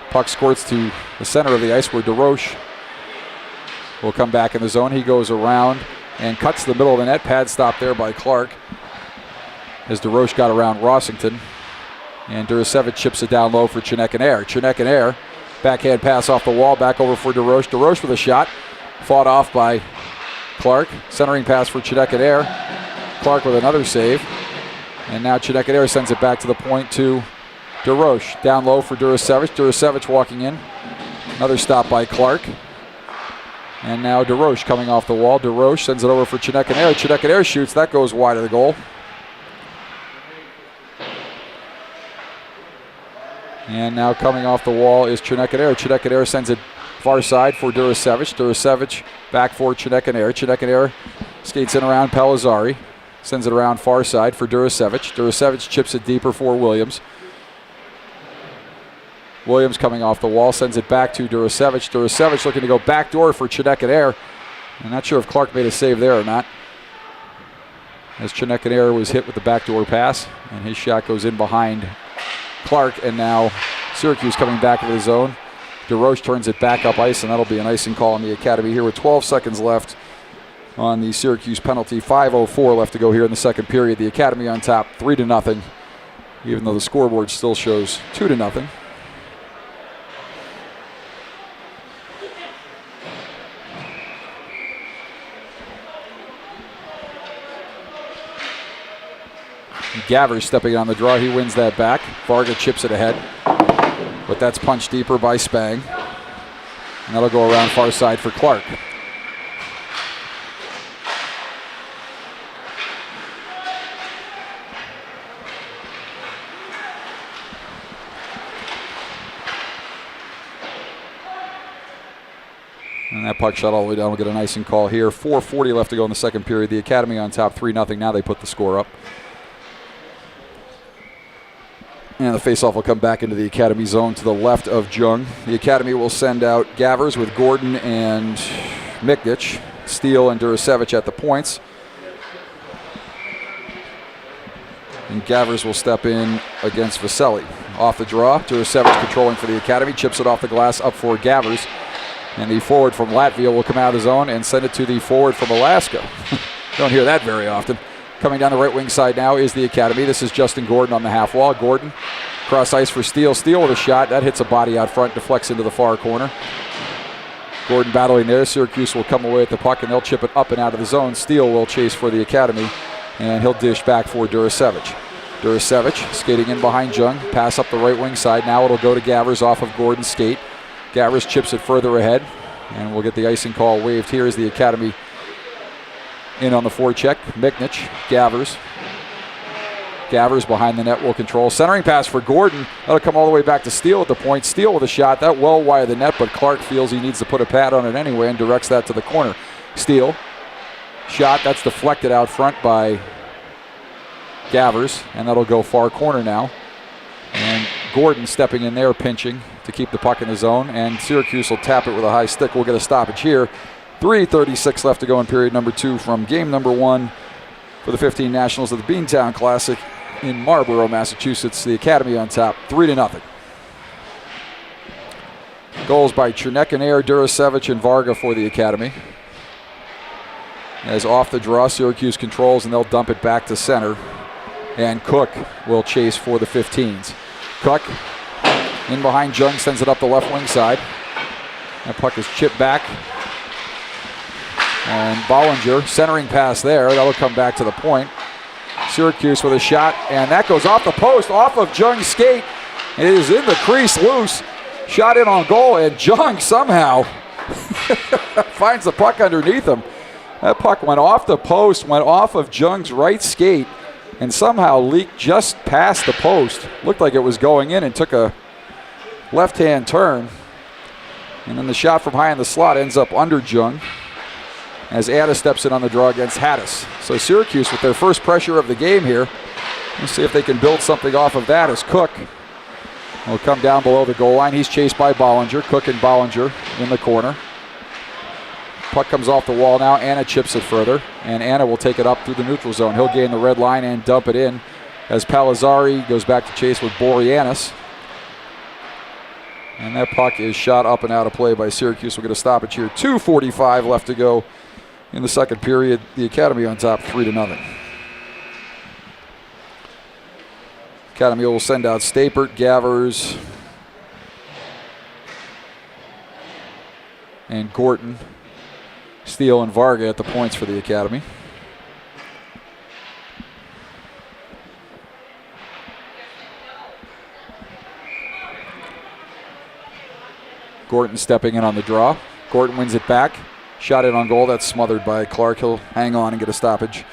Puck squirts to the center of the ice, where DeRoche will come back in the zone. He goes around and cuts the middle of the net. Pad stop there by Clark as DeRoche got around Rossington. And Duracevic chips it down low for Chineke-Nair. Chineke-Nair, backhand pass off the wall, back over for DeRoche. DeRoche with a shot, fought off by Clark. Centering pass for Chineke-Nair. Clark with another save. And now Chineke-Nair sends it back to the point to DeRoche. Down low for Duracevic. Duracevic walking in. Another stop by Clark. And now DeRoche coming off the wall. DeRoche sends it over for Chineke-Nair. Chineke-Nair shoots. That goes wide of the goal. And now coming off the wall is Chineke-Nair. Chineke-Nair sends it far side for Duracevic. Duracevic back for Chineke-Nair. Chineke-Nair skates in around Palazzari. Sends it around far side for Duracevic. Duracevic chips it deeper for Williams. Williams coming off the wall, sends it back to Duracevic. Duracevic looking to go backdoor for Chineke-Nair. I'm not sure if Clark made a save there or not, as Chineke-Nair was hit with the backdoor pass, and his shot goes in behind Clark, and now Syracuse coming back into the zone. DeRoche turns it back up ice, and that'll be an icing call on the Academy here with 12 seconds left on the Syracuse penalty. 5:04 left to go here in the second period. The Academy on top, 3-0, even though the scoreboard still shows 2-0. Gavers stepping on the draw. He wins that back. Varga chips it ahead, but that's punched deeper by Spang. And that'll go around far side for Clark. And that puck shot all the way down. We'll get an icing call here. 4:40 left to go in the second period. The Academy on top, 3-0. Now they put the score up. And the faceoff will come back into the Academy zone to the left of Jung. The Academy will send out Gavers with Gordon and Miknich. Steele and Duracevic at the points. And Gavers will step in against Vaselli. Off the draw, Duracevic controlling for the Academy. Chips it off the glass up for Gavers. And the forward from Latvia will come out of the zone and send it to the forward from Alaska. Don't hear that very often. Coming down the right wing side now is the Academy. This is Justin Gordon on the half wall. Gordon cross ice for Steele. Steele with a shot. That hits a body out front, deflects into the far corner. Gordon battling there. Syracuse will come away with the puck, and they'll chip it up and out of the zone. Steele will chase for the Academy, and he'll dish back for Duracevic. Duracevic skating in behind Jung. Pass up the right wing side. Now it'll go to Gavers off of Gordon's skate. Gavers chips it further ahead, and we'll get the icing call waived here as the Academy in on the forecheck. Miknich, Gavers. Gavers behind the net will control. Centering pass for Gordon. That'll come all the way back to Steele at the point. Steele with a shot. That well wide of the net, but Clark feels he needs to put a pad on it anyway and directs that to the corner. Steele. Shot. That's deflected out front by Gavers, and that'll go far corner now. And Gordon stepping in there, pinching to keep the puck in the zone, and Syracuse will tap it with a high stick. We'll get a stoppage here. 3:36 left to go in period number 2 from game number 1 for the 15 Nationals of the Beantown Classic in Marlborough, Massachusetts. The Academy on top, 3-0. Goals by Chineke-Nair, Duracevic, and Varga for the Academy. As off the draw, Syracuse controls, and they'll dump it back to center. And Cook will chase for the 15s. Cook in behind Jung, sends it up the left wing side. That puck is chipped back. And Bollinger, centering pass there. That'll come back to the point. Syracuse with a shot, and that goes off the post, off of Jung's skate. It is in the crease, loose. Shot in on goal, and Jung somehow finds the puck underneath him. That puck went off the post, went off of Jung's right skate, and somehow leaked just past the post. Looked like it was going in and took a left-hand turn. And then the shot from high in the slot ends up under Jung, as Addis steps in on the draw against Hattis. So Syracuse with their first pressure of the game here. Let's see if they can build something off of that as Cook will come down below the goal line. He's chased by Bollinger. Cook and Bollinger in the corner. Puck comes off the wall now. Anna chips it further, and Anna will take it up through the neutral zone. He'll gain the red line and dump it in as Palazzari goes back to chase with Boreanaz. And that puck is shot up and out of play by Syracuse. We'll get a stoppage here. 2:45 left to go In the second period, the Academy on top 3-0. Academy will send out Stapert, Gavers, and Gorton, Steele, and Varga at the points for the Academy. Gorton stepping in on the draw. Gorton wins it back. Shot in on goal. That's smothered by Clark. He'll hang on and get a stoppage.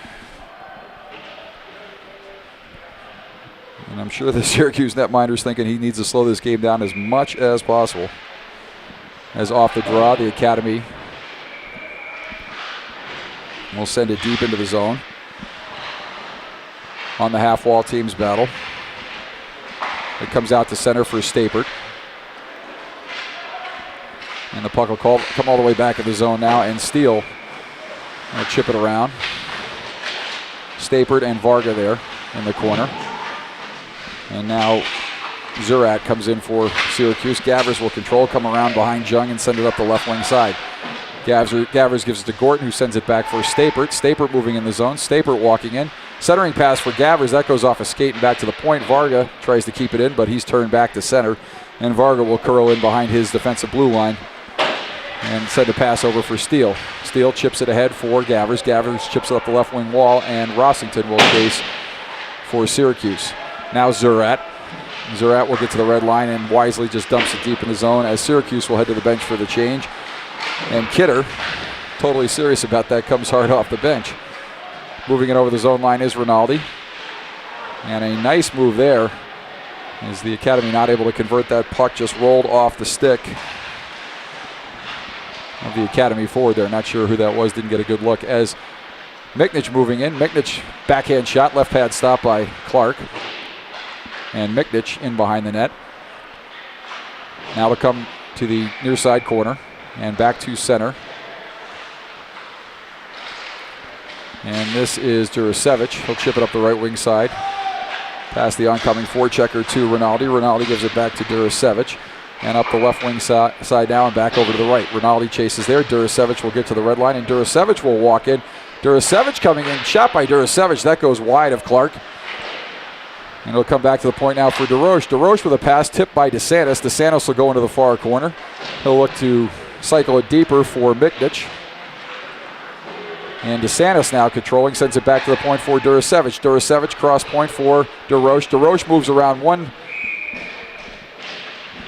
And I'm sure the Syracuse netminder's thinking he needs to slow this game down as much as possible. As off the draw, the Academy will send it deep into the zone. On the half wall, teams battle. It comes out to center for Stapert. And the puck will come all the way back in the zone now, and Steele will chip it around. Stapert and Varga there in the corner. And now Zurat comes in for Syracuse. Gavers will control, come around behind Jung and send it up the left wing side. Gavers gives it to Gorton, who sends it back for Stapert. Stapert moving in the zone. Stapert walking in. Centering pass for Gavers. That goes off a skate and back to the point. Varga tries to keep it in, but he's turned back to center. And Varga will curl in behind his defensive blue line and send a pass over for Steele. Steele chips it ahead for Gavers. Gavers chips it up the left wing wall, and Rossington will chase for Syracuse. Now Zurat. Zurat will get to the red line and wisely just dumps it deep in the zone as Syracuse will head to the bench for the change. And Kidder, totally serious about that, comes hard off the bench. Moving it over the zone line is Rinaldi. And a nice move there as the Academy not able to convert that puck, just rolled off the stick of the Academy forward there. Not sure who that was, didn't get a good look. As Miknich moving in. Miknich backhand shot, left pad stop by Clark. And Miknich in behind the net. Now to come to the near side corner and back to center. And this is Jurasevich. He'll chip it up the right wing side. Past the oncoming forechecker to Rinaldi. Rinaldi gives it back to Jurasevich. And up the left wing side now and back over to the right. Rinaldi chases there. Jurasevich will get to the red line, and Jurasevich will walk in. Jurasevich coming in. Shot by Jurasevich. That goes wide of Clark. And it'll come back to the point now for DeRoche. DeRoche with a pass tipped by DeSantis. DeSantis will go into the far corner. He'll look to cycle it deeper for Miknich. And DeSantis now controlling, sends it back to the point for Jurasevich. Jurasevich cross point for DeRoche. DeRoche moves around one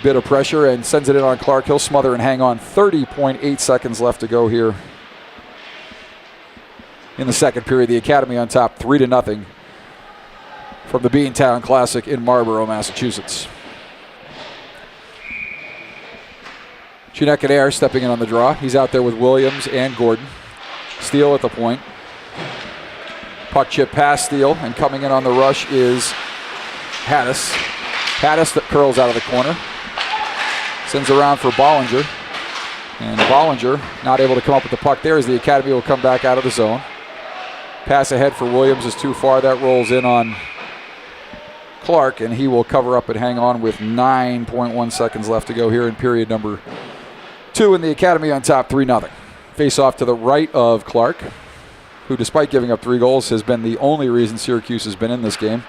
bit of pressure and sends it in on Clark. He'll smother and hang on. 30.8 seconds left to go here in the second period. The Academy on top 3-0 from the Beantown Classic in Marlborough, Massachusetts. Chinekanair stepping in on the draw. He's out there with Williams and Gordon. Steele at the point. Puck chip past Steele, and coming in on the rush is Hattis. Hattis that curls out of the corner. Sends around for Bollinger. And Bollinger not able to come up with the puck there as the Academy will come back out of the zone. Pass ahead for Williams is too far. That rolls in on Clark, and he will cover up and hang on with 9.1 seconds left to go here in period number 2, and the Academy on top 3-0. Face off to the right of Clark, who despite giving up 3 goals has been the only reason Syracuse has been in this game,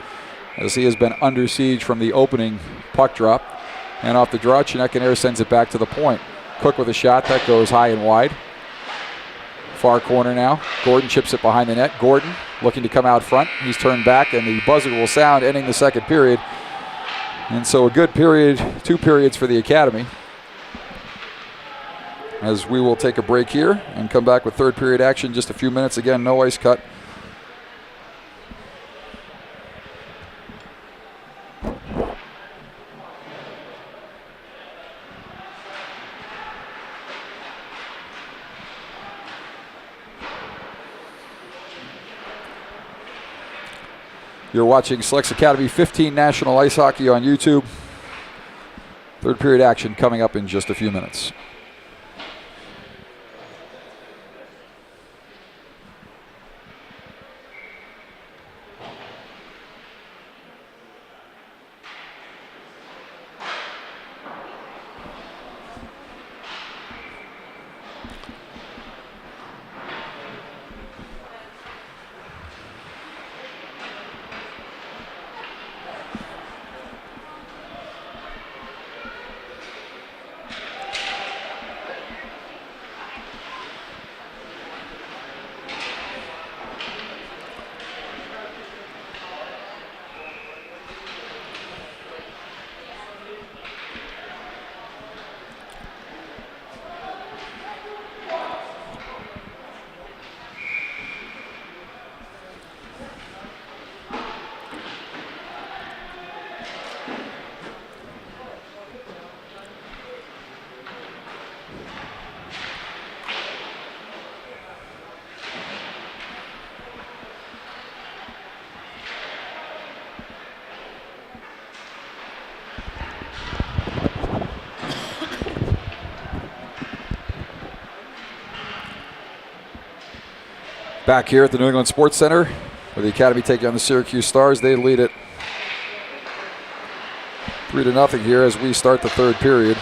as he has been under siege from the opening puck drop. And off the draw, Chinekanair sends it back to the point. Cook with a shot that goes high and wide. Far corner now. Gordon chips it behind the net. Gordon looking to come out front. He's turned back, and the buzzer will sound, ending the second period. And so a good period, 2 periods for the Academy, as we will take a break here and come back with third period action in just a few minutes. Again, no ice cut. You're watching Selects Academy 15 National Ice Hockey on YouTube. Third period action coming up in just a few minutes. Back here at the New England Sports Center, where the Academy taking on the Syracuse Stars. They lead it 3-0 here as we start the third period.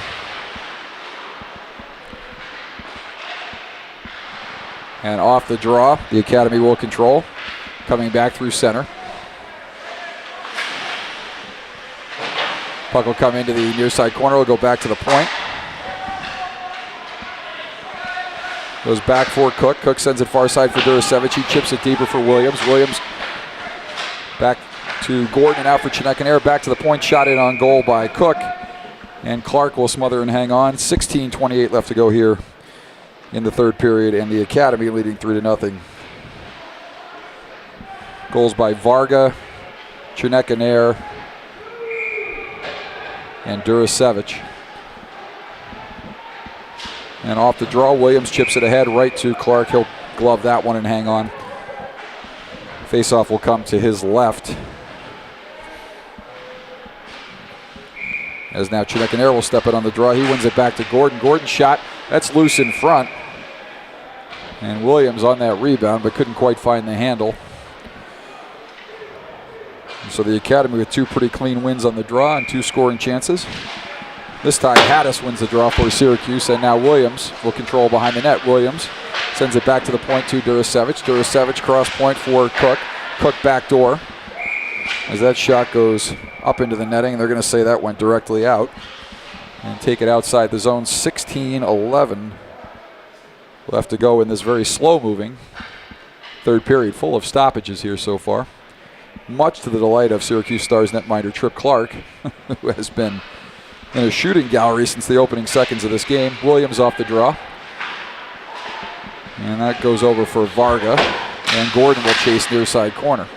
And off the draw, the Academy will control. Coming back through center. Puck will come into the near side corner. Will go back to the point. Goes back for Cook. Cook sends it far side for Duracevic. He chips it deeper for Williams. Williams back to Gordon and out for Chinekanair. Back to the point. Shot in on goal by Cook. And Clark will smother and hang on. 16:28 left to go here in the third period. And the Academy leading 3-0. Goals by Varga, Chinekanair, and Duracevic. And off the draw, Williams chips it ahead right to Clark. He'll glove that one and hang on. Faceoff will come to his left. As now Chinekanair will step it on the draw. He wins it back to Gordon. Gordon shot. That's loose in front. And Williams on that rebound, but couldn't quite find the handle. So the Academy with two pretty clean wins on the draw and two scoring chances. This time Haddis wins the draw for Syracuse, and now Williams will control behind the net. Williams sends it back to the point to Duracevic. Duracevic cross point for Cook. Cook backdoor. As that shot goes up into the netting, they're going to say that went directly out. And take it outside the zone. 16-11 left to go in this very slow-moving third period, full of stoppages here so far. Much to the delight of Syracuse Stars netminder Trip Clark, who has been in a shooting gallery since the opening seconds of this game. Williams off the draw. And that goes over for Varga. And Gordon will chase near side corner.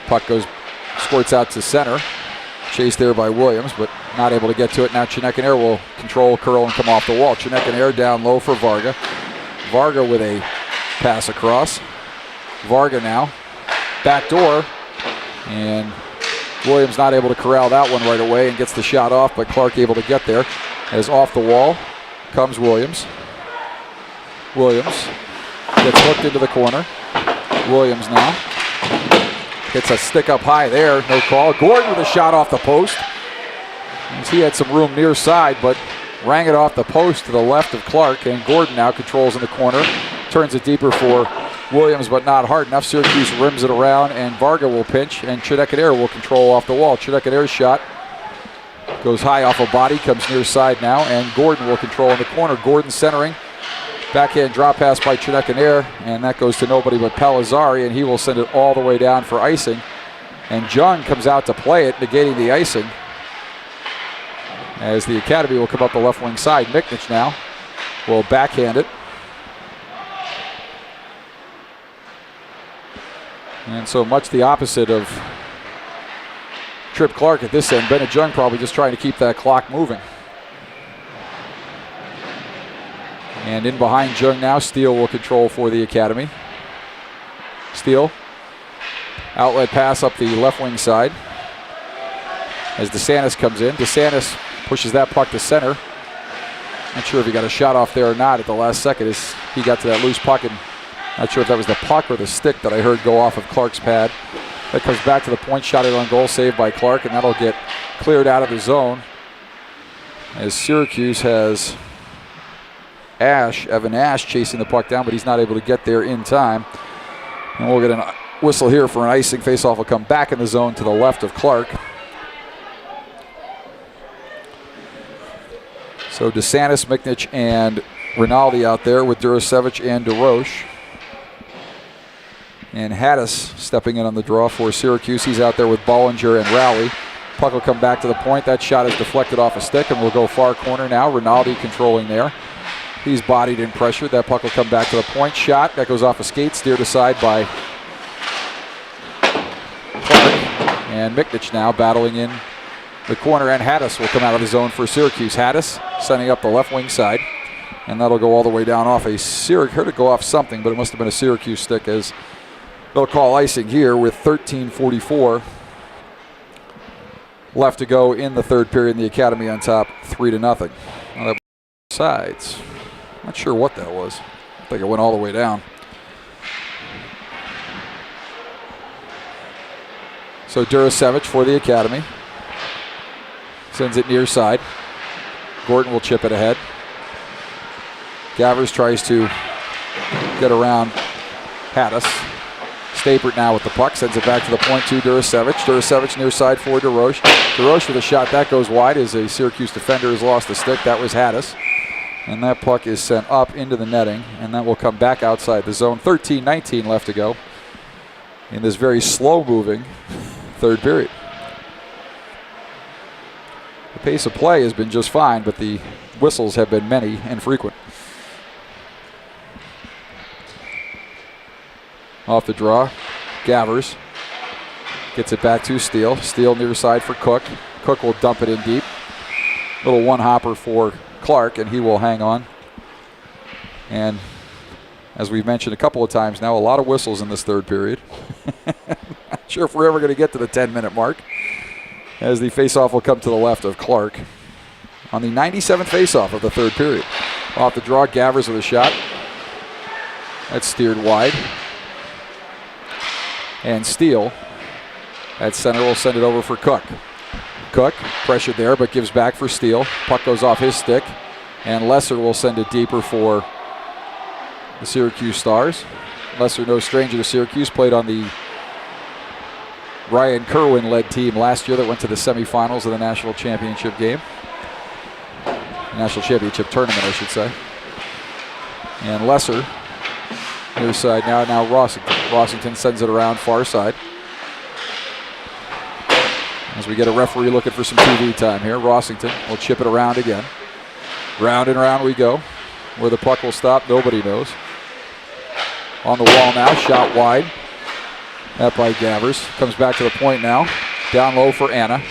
Puck squirts out to center. Chased there by Williams, but not able to get to it. Now Chinekanair will control, curl, and come off the wall. Chinekanair down low for Varga. Varga with a pass across. Varga now. Backdoor. And Williams not able to corral that one right away and gets the shot off, but Clark able to get there. As off the wall comes Williams. Williams gets hooked into the corner. Williams now gets a stick up high there, no call. Gordon with a shot off the post. As he had some room near side, but rang it off the post to the left of Clark, and Gordon now controls in the corner. Turns it deeper for Williams, but not hard enough. Syracuse rims it around, and Varga will pinch, and Chinekanair will control off the wall. Chinekanair's shot goes high off a body, comes near side now, and Gordon will control in the corner. Gordon centering. Backhand drop pass by Chinekanair, and that goes to nobody but Palazzari, and he will send it all the way down for icing. And Jung comes out to play it, negating the icing. As the Academy will come up the left wing side. Miknich now will backhand it. And so much the opposite of Trip Clark at this end. Bennett Jung probably just trying to keep that clock moving. And in behind Jung now, Steele will control for the Academy. Steele, outlet pass up the left wing side. As DeSantis comes in, DeSantis pushes that puck to center. Not sure if he got a shot off there or not at the last second as he got to that loose puck, and not sure if that was the puck or the stick that I heard go off of Clark's pad. That comes back to the point, shot it on goal, saved by Clark, and that'll get cleared out of the zone. As Syracuse has Evan Ash chasing the puck down, but he's not able to get there in time. And we'll get a whistle here for an icing. Faceoff will come back in the zone to the left of Clark. So DeSantis, Miknich, and Rinaldi out there with Duracevic and DeRoche. And Haddis stepping in on the draw for Syracuse. He's out there with Bollinger and Rowley. Puck will come back to the point. That shot is deflected off a stick and will go far corner now. Rinaldi controlling there. He's bodied in pressure. That puck will come back to the point. Shot that goes off a skate, steered aside by Clark. And Miknich now battling in the corner, and Haddis will come out of the zone for Syracuse. Haddis sending up the left wing side, and that'll go all the way down off a Syracuse. Heard it go off something, but it must have been a Syracuse stick, as they'll call icing here with 13:44 left to go in the third period. And the Academy on top 3-0. Now that sides. Not sure what that was. I think it went all the way down. So Durasevich for the Academy. Sends it near side. Gordon will chip it ahead. Gavers tries to get around Hattis. Stapert now with the puck. Sends it back to the point to Durasevich. Durasevich near side for DeRoche. DeRoche with a shot. That goes wide as a Syracuse defender has lost the stick. That was Hattis. And that puck is sent up into the netting. And that will come back outside the zone. 13-19 left to go in this very slow-moving third period. The pace of play has been just fine, but the whistles have been many and frequent. Off the draw, Gavers gets it back to Steele. Steele near side for Cook. Cook will dump it in deep. Little one-hopper for Clark, and he will hang on. And as we've mentioned a couple of times now, a lot of whistles in this third period. Not sure if we're ever going to get to the 10-minute mark, as the faceoff will come to the left of Clark on the 97th faceoff of the third period. Off the draw, Gavers with a shot. That's steered wide. And Steele at center will send it over for Cook. Cook pressured there, but gives back for Steele. Puck goes off his stick, and Lesser will send it deeper for the Syracuse Stars. Lesser, no stranger to Syracuse, played on the Ryan Kerwin-led team last year that went to the semifinals of the national championship game. National championship tournament, I should say. And Lesser, near side now Rossington. Rossington sends it around far side. As we get a referee looking for some TV time here, Rossington will chip it around again. Round and round we go. Where the puck will stop, nobody knows. On the wall now, shot wide. That by Gavers. Comes back to the point now. Down low for Anna.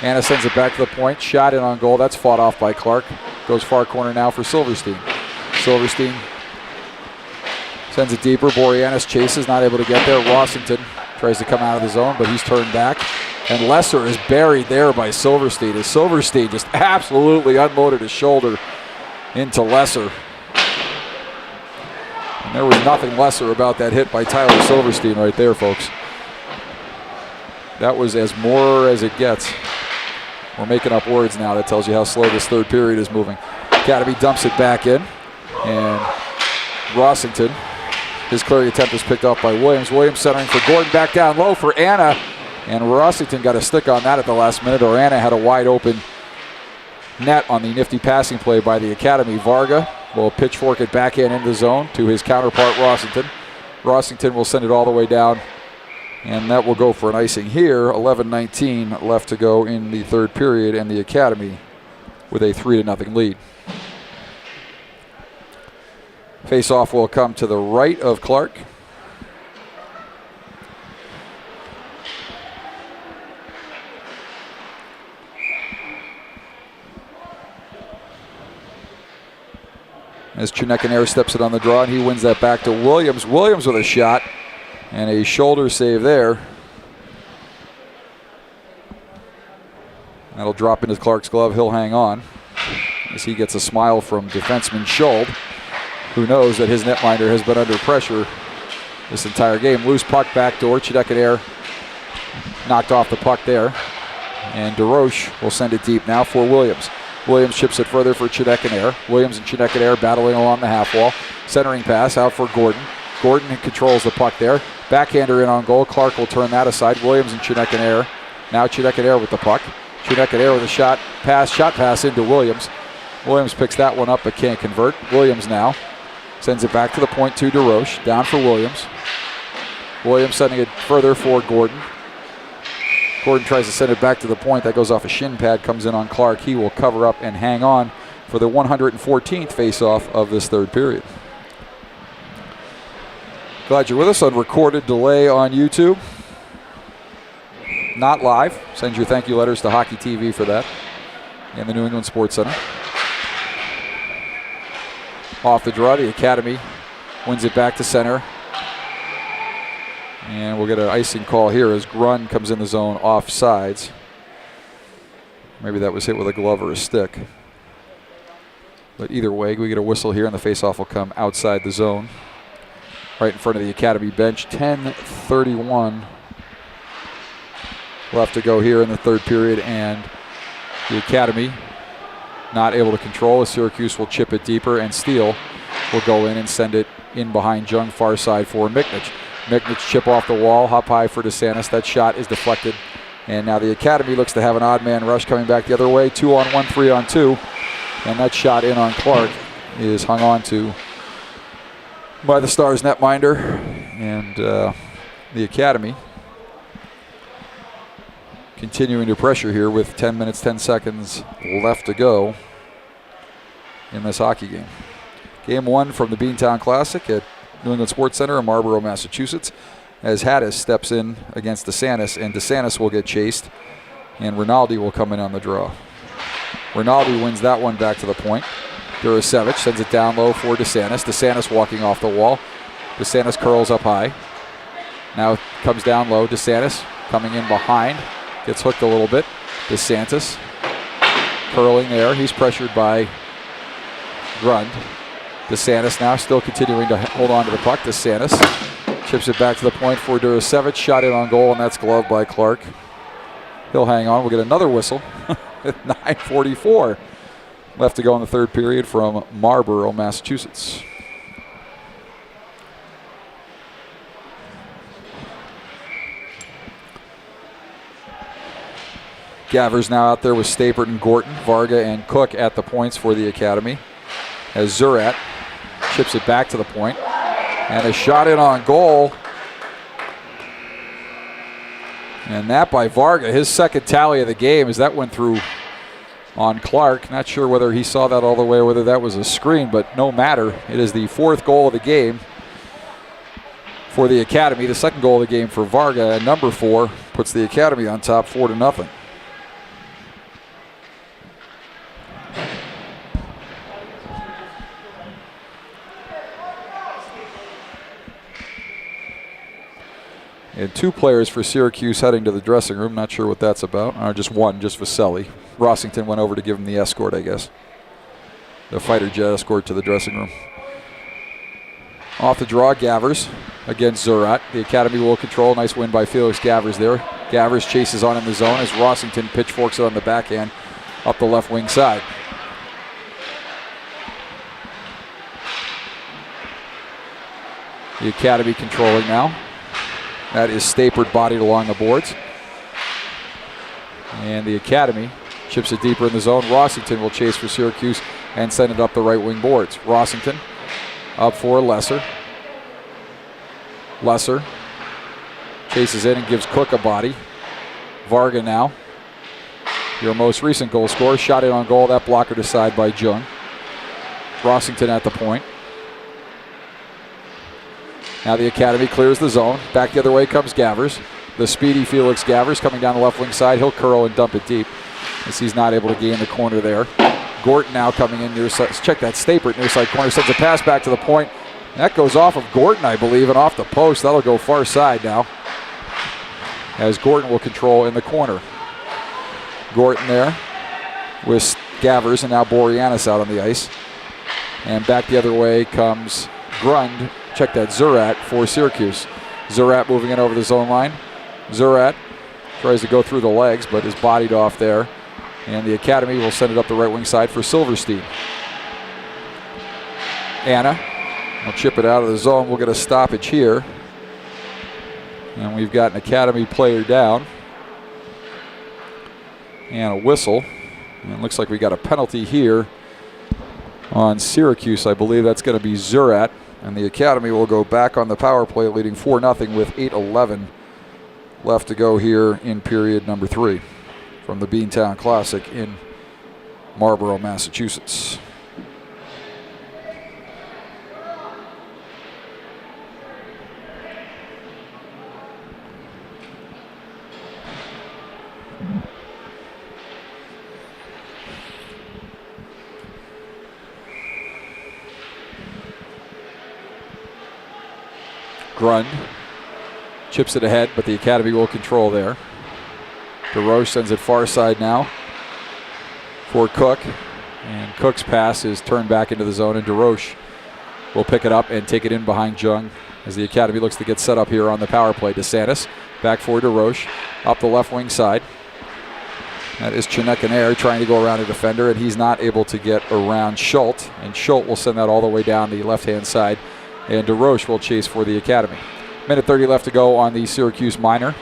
Anna sends it back to the point. Shot in on goal. That's fought off by Clark. Goes far corner now for Silverstein. Silverstein sends it deeper. Boreanaz chases, not able to get there. Rossington tries to come out of the zone, but he's turned back. And Lesser is buried there by Silverstein, as Silverstein just absolutely unloaded his shoulder into Lesser. And there was nothing lesser about that hit by Tyler Silverstein right there, folks. That was as more as it gets. We're making up words now. That tells you how slow this third period is moving. Academy dumps it back in. And Rossington, his clearing attempt is picked off by Williams. Williams centering for Gordon, back down low for Anna. And Rossington got a stick on that at the last minute, or Anna had a wide open net on the nifty passing play by the Academy. Varga will pitchfork it back into the zone to his counterpart, Rossington. Rossington will send it all the way down, and that will go for an icing here. 11-19 left to go in the third period, and the Academy with a 3-0 lead. Face-off will come to the right of Clark. As Chunekanair steps it on the draw, and he wins that back to Williams. Williams with a shot and a shoulder save there. That'll drop into Clark's glove. He'll hang on as he gets a smile from defenseman Schuld, who knows that his netminder has been under pressure this entire game. Loose puck backdoor. Chunekanair knocked off the puck there. And DeRoche will send it deep now for Williams. Williams chips it further for Chunekanair. Williams and Chunekanair battling along the half wall. Centering pass out for Gordon. Gordon controls the puck there. Backhander in on goal. Clark will turn that aside. Williams and Chunekanair. Now Chunekanair with the puck. Chunekanair with a shot pass into Williams. Williams picks that one up but can't convert. Williams now sends it back to the point to DeRoche. Down for Williams. Williams sending it further for Gordon. Gordon tries to send it back to the point. That goes off a shin pad, comes in on Clark. He will cover up and hang on for the 114th faceoff of this third period. Glad you're with us on recorded delay on YouTube. Not live. Send your thank you letters to Hockey TV for that and the New England Sports Center. Off the draw, the Academy wins it back to center. And we'll get an icing call here as Grun comes in the zone off sides. Maybe that was hit with a glove or a stick. But either way, we get a whistle here, and the faceoff will come outside the zone, right in front of the Academy bench. 10:31 left to go here in the third period, and the Academy not able to control as Syracuse will chip it deeper, and Steele will go in and send it in behind Jung, far side for Miknich. Miknich chip off the wall, hop high for DeSantis. That shot is deflected, and now the Academy looks to have an odd man rush coming back the other way. 2-on-1, 3-on-2, and that shot in on Clark is hung on to by the Stars netminder, and the Academy continuing to pressure here with 10 minutes, 10 seconds left to go in this hockey game. Game 1 from the Beantown Classic at New England Sports Center in Marlborough, Massachusetts, as Hattis steps in against DeSantis, and DeSantis will get chased, and Rinaldi will come in on the draw. Rinaldi wins that one back to the point. Durasevich sends it down low for DeSantis. DeSantis walking off the wall. DeSantis curls up high. Now comes down low. DeSantis coming in behind. Gets hooked a little bit. DeSantis curling there. He's pressured by Grund. DeSantis now still continuing to hold on to the puck. DeSantis chips it back to the point for Durasevich. Shot in on goal, and that's gloved by Clark. He'll hang on. We'll get another whistle at 9:44 left to go in the third period from Marlborough, Massachusetts. Gavers now out there with Stapert and Gorton. Varga and Cook at the points for the Academy, as Zurat chips it back to the point. And a shot in on goal. And that by Varga, his second tally of the game, as that went through on Clark. Not sure whether he saw that all the way or whether that was a screen, but no matter. It is the fourth goal of the game for the Academy. The second goal of the game for Varga, and number 4 puts the Academy on top 4-0. And 2 players for Syracuse heading to the dressing room. Not sure what that's about. Or just one, just Vaselli. Rossington went over to give him the escort, I guess. The fighter jet escort to the dressing room. Off the draw, Gavers against Zurat. The Academy will control. Nice win by Felix Gavers there. Gavers chases on in the zone as Rossington pitchforks it on the backhand up the left wing side. The Academy controlling now. That is Stapert bodied along the boards. And the Academy chips it deeper in the zone. Rossington will chase for Syracuse and send it up the right wing boards. Rossington up for Lesser. Lesser chases in and gives Cook a body. Varga now, your most recent goal scorer, shot in on goal. That blocker to side by Jung. Rossington at the point. Now the Academy clears the zone. Back the other way comes Gavers. The speedy Felix Gavers coming down the left wing side. He'll curl and dump it deep as he's not able to gain the corner there. Gorton now coming in near side. Check that, Stapert near side corner. Sends a pass back to the point. That goes off of Gorton, I believe, and off the post. That'll go far side now, as Gorton will control in the corner. Gorton there with Gavers, and now Boreanaz out on the ice. And back the other way comes Grund. Check that, Zurat for Syracuse. Zurat moving in over the zone line. Zurat tries to go through the legs, but is bodied off there. And the Academy will send it up the right wing side for Silverstein. Anna will chip it out of the zone. We'll get a stoppage here. And we've got an Academy player down. And a whistle. And it looks like we got a penalty here on Syracuse. I believe that's going to be Zurat. And the Academy will go back on the power play, leading 4-0 with 8:11 left to go here in period number 3 from the Beantown Classic in Marlborough, Massachusetts. Grund chips it ahead, but the Academy will control there. DeRoche sends it far side now for Cook. And Cook's pass is turned back into the zone, and DeRoche will pick it up and take it in behind Jung as the Academy looks to get set up here on the power play. DeSantis back for DeRoche up the left wing side. That is Chinekanair trying to go around a defender, and he's not able to get around Schultz. And Schultz will send that all the way down the left-hand side, and DeRoche will chase for the Academy. Minute 30 left to go on the Syracuse minor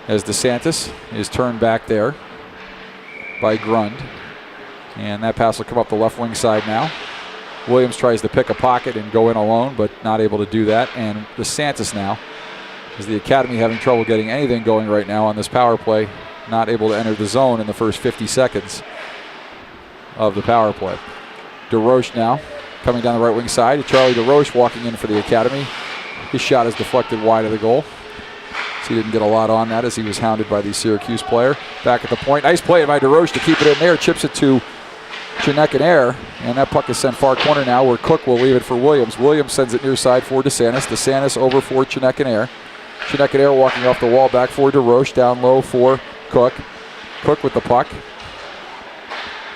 as DeSantis is turned back there by Grund. And that pass will come up the left wing side now. Williams tries to pick a pocket and go in alone, but not able to do that. And DeSantis now, as the Academy having trouble getting anything going right now on this power play, not able to enter the zone in the first 50 seconds of the power play. DeRoche now coming down the right wing side. Charlie DeRoche walking in for the Academy. His shot is deflected wide of the goal. So he didn't get a lot on that as he was hounded by the Syracuse player. Back at the point. Nice play by DeRoche to keep it in there. Chips it to Chinekanair, and that puck is sent far corner now where Cook will leave it for Williams. Williams sends it near side for DeSantis. DeSantis over for Chinekanair. Chinekanair walking off the wall back for DeRoche. Down low for Cook. Cook with the puck.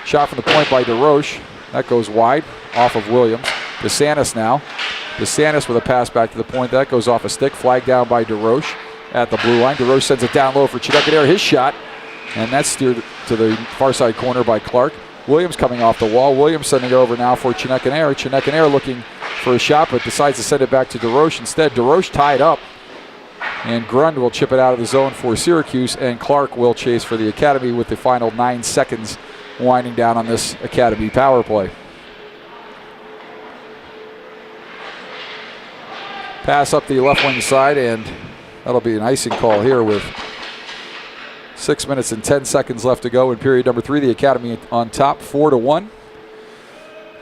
Shot from the point by DeRoche. That goes wide off of Williams. DeSantis now. DeSantis with a pass back to the point. That goes off a stick. Flagged down by DeRoche at the blue line. DeRoche sends it down low for Chinekanair. His shot. And that's steered to the far side corner by Clark. Williams coming off the wall. Williams sending it over now for Chinekanair. Chinekanair looking for a shot, but decides to send it back to DeRoche instead. DeRoche tied up. And Grund will chip it out of the zone for Syracuse, and Clark will chase for the Academy with the final 9 seconds winding down on this Academy power play. Pass up the left wing side, and that'll be an icing call here with 6 minutes and 10 seconds left to go in period number 3. The Academy on top 4-1.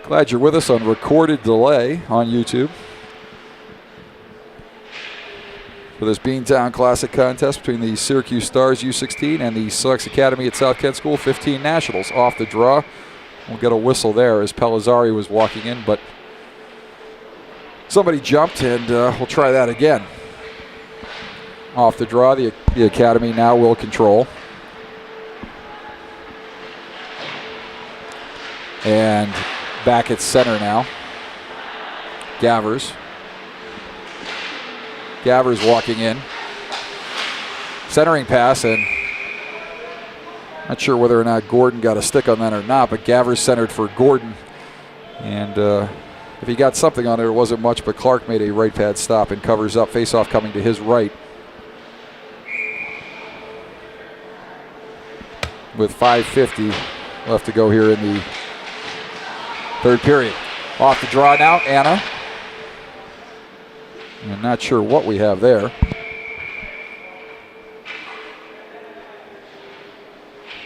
Glad you're with us on recorded delay on YouTube for this Beantown Classic contest between the Syracuse Stars U16 and the SASKS Academy at South Kent School 15 Nationals. Off the draw. We'll get a whistle there as Pellizzari was walking in, but somebody jumped, and we'll try that again. Off the draw, the Academy now will control. And back at center now. Gavers. Gavers walking in. Centering pass, and not sure whether or not Gordon got a stick on that or not, but Gavers centered for Gordon. And if he got something on it, it wasn't much, but Clark made a right pad stop and covers up. Face-off coming to his right. With 5:50 left to go here in the third period. Off the draw now, Anna. I'm not sure what we have there.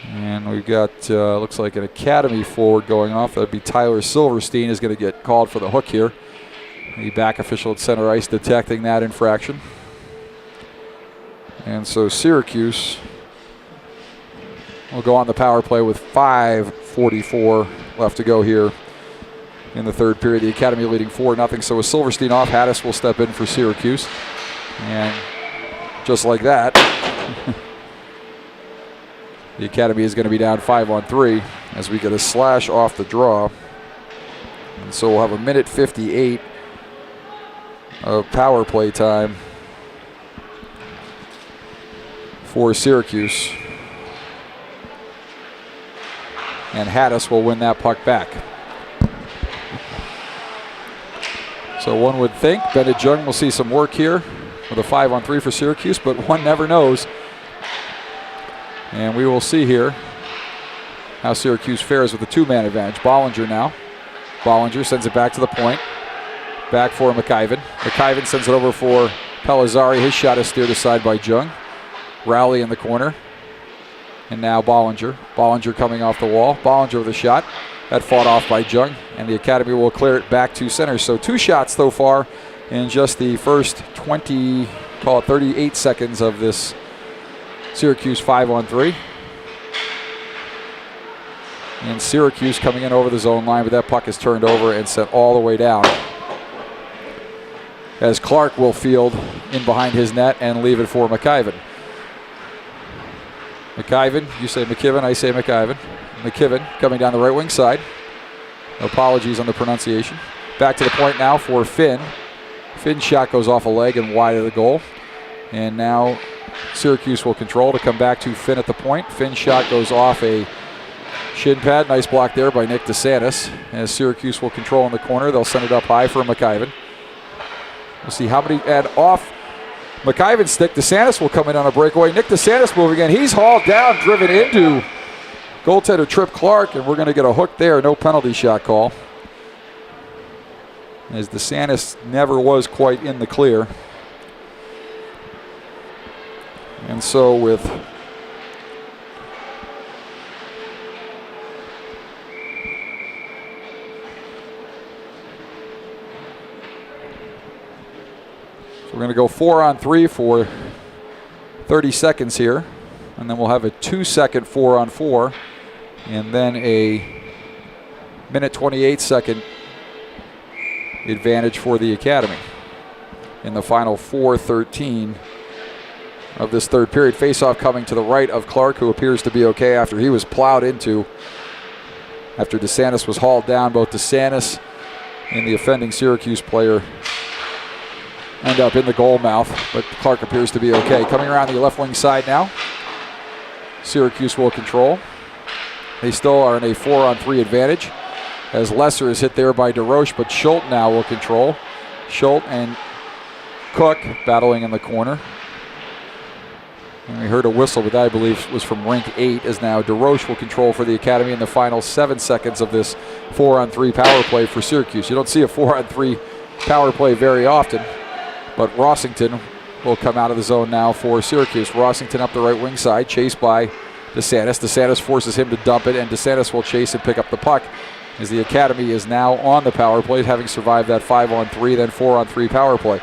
And we've got, looks like an Academy forward going off. That'd be Tyler Silverstein is going to get called for the hook here. The back official at center ice detecting that infraction. And so Syracuse will go on the power play with 5:44 left to go here in the third period. The Academy leading 4-0. So with Silverstein off, Hattis will step in for Syracuse. And just like that, the Academy is going to be down 5-on-3 as we get a slash off the draw. And so we'll have a minute 58 of power play time for Syracuse. And Hattis will win that puck back. So one would think Bennett Jung will see some work here with a 5-on-3 for Syracuse, but one never knows. And we will see here how Syracuse fares with the two-man advantage. Bollinger now. Bollinger sends it back to the point. Back for McIvan. McIvan sends it over for Pellizzari. His shot is steered aside by Jung. Rowley in the corner. And now Bollinger. Bollinger coming off the wall. Bollinger with a shot. That fought off by Jung. And the Academy will clear it back to center. So 2 shots so far in just the first 38 seconds of this Syracuse 5-on-3. And Syracuse coming in over the zone line, but that puck is turned over and sent all the way down. As Clark will field in behind his net and leave it for McIvan. McIvan, you say McKibben, I say McIvan. McKibben coming down the right wing side. Apologies on the pronunciation. Back to the point now for Finn. Finn's shot goes off a leg and wide of the goal. And now Syracuse will control to come back to Finn at the point. Finn's shot goes off a shin pad. Nice block there by Nick DeSantis. As Syracuse will control in the corner, they'll send it up high for McIvan. We'll see how many add off McIvan's stick. DeSantis will come in on a breakaway. Nick DeSantis moving in. He's hauled down, driven into goaltender Trip Clark, and we're going to get a hook there. No penalty shot call, as DeSantis never was quite in the clear. And so with we're going to go 4-on-3 for 30 seconds here, and then we'll have a 2-second 4-on-4, and then a minute 28-second advantage for the Academy in the final 4:13 of this third period. Face-off coming to the right of Clark, who appears to be okay after he was plowed into after DeSantis was hauled down. Both DeSantis and the offending Syracuse player end up in the goal mouth, but Clark appears to be okay. Coming around the left wing side now, Syracuse will control. They still are in a 4-on-3 advantage, as Lesser is hit there by DeRoche, but Schultz now will control. Schultz and Cook battling in the corner. And we heard a whistle, but that I believe was from rink 8, as now DeRoche will control for the Academy in the final 7 seconds of this 4-on-3 power play for Syracuse. You don't see a 4-on-3 power play very often, but Rossington will come out of the zone now for Syracuse. Rossington up the right wing side, chased by DeSantis. DeSantis forces him to dump it, and DeSantis will chase and pick up the puck, as the Academy is now on the power play, having survived that 5-on-3, then 4-on-3 power play.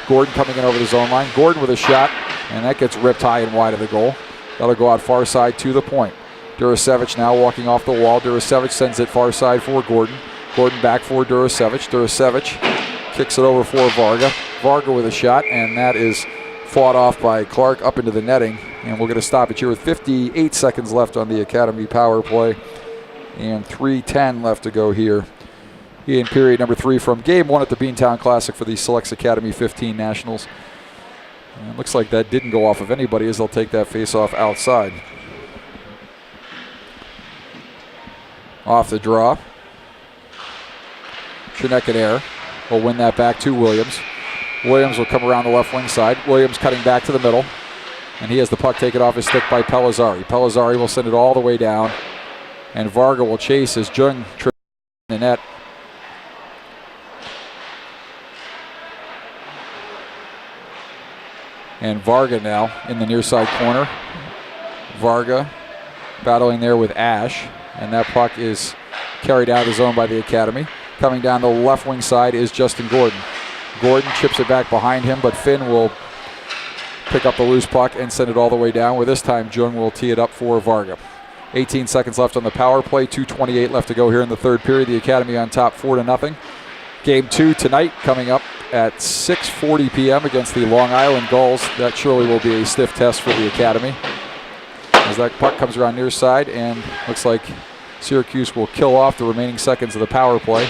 Gordon coming in over the zone line. Gordon with a shot, and that gets ripped high and wide of the goal. That'll go out far side to the point. Durasevich now walking off the wall. Durasevich sends it far side for Gordon. Gordon back for Durasevich. Durasevich kicks it over for Varga. Varga with a shot, and that is fought off by Clark up into the netting. And we're going to stop it here with 58 seconds left on the Academy power play, and 3:10 left to go here in period number 3 from Game 1 at the Beantown Classic for the Selects Academy 15 Nationals. And it looks like that didn't go off of anybody, as they'll take that face-off outside. Off the draw. Chinekanair will win that back to Williams. Williams will come around the left wing side. Williams cutting back to the middle, and he has the puck taken off his stick by Pellizzari. Pellizzari will send it all the way down, and Varga will chase as Jung trips in the net. And Varga now in the near side corner. Varga battling there with Ash, and that puck is carried out of the zone by the Academy. Coming down the left wing side is Justin Gordon. Gordon chips it back behind him, but Finn will pick up the loose puck and send it all the way down, where this time Jung will tee it up for Varga. 18 seconds left on the power play, 2:28 left to go here in the third period. The Academy on top 4-0. Game 2 tonight coming up at 6:40 p.m. against the Long Island Gulls. That surely will be a stiff test for the Academy, as that puck comes around near side, and looks like Syracuse will kill off the remaining seconds of the power play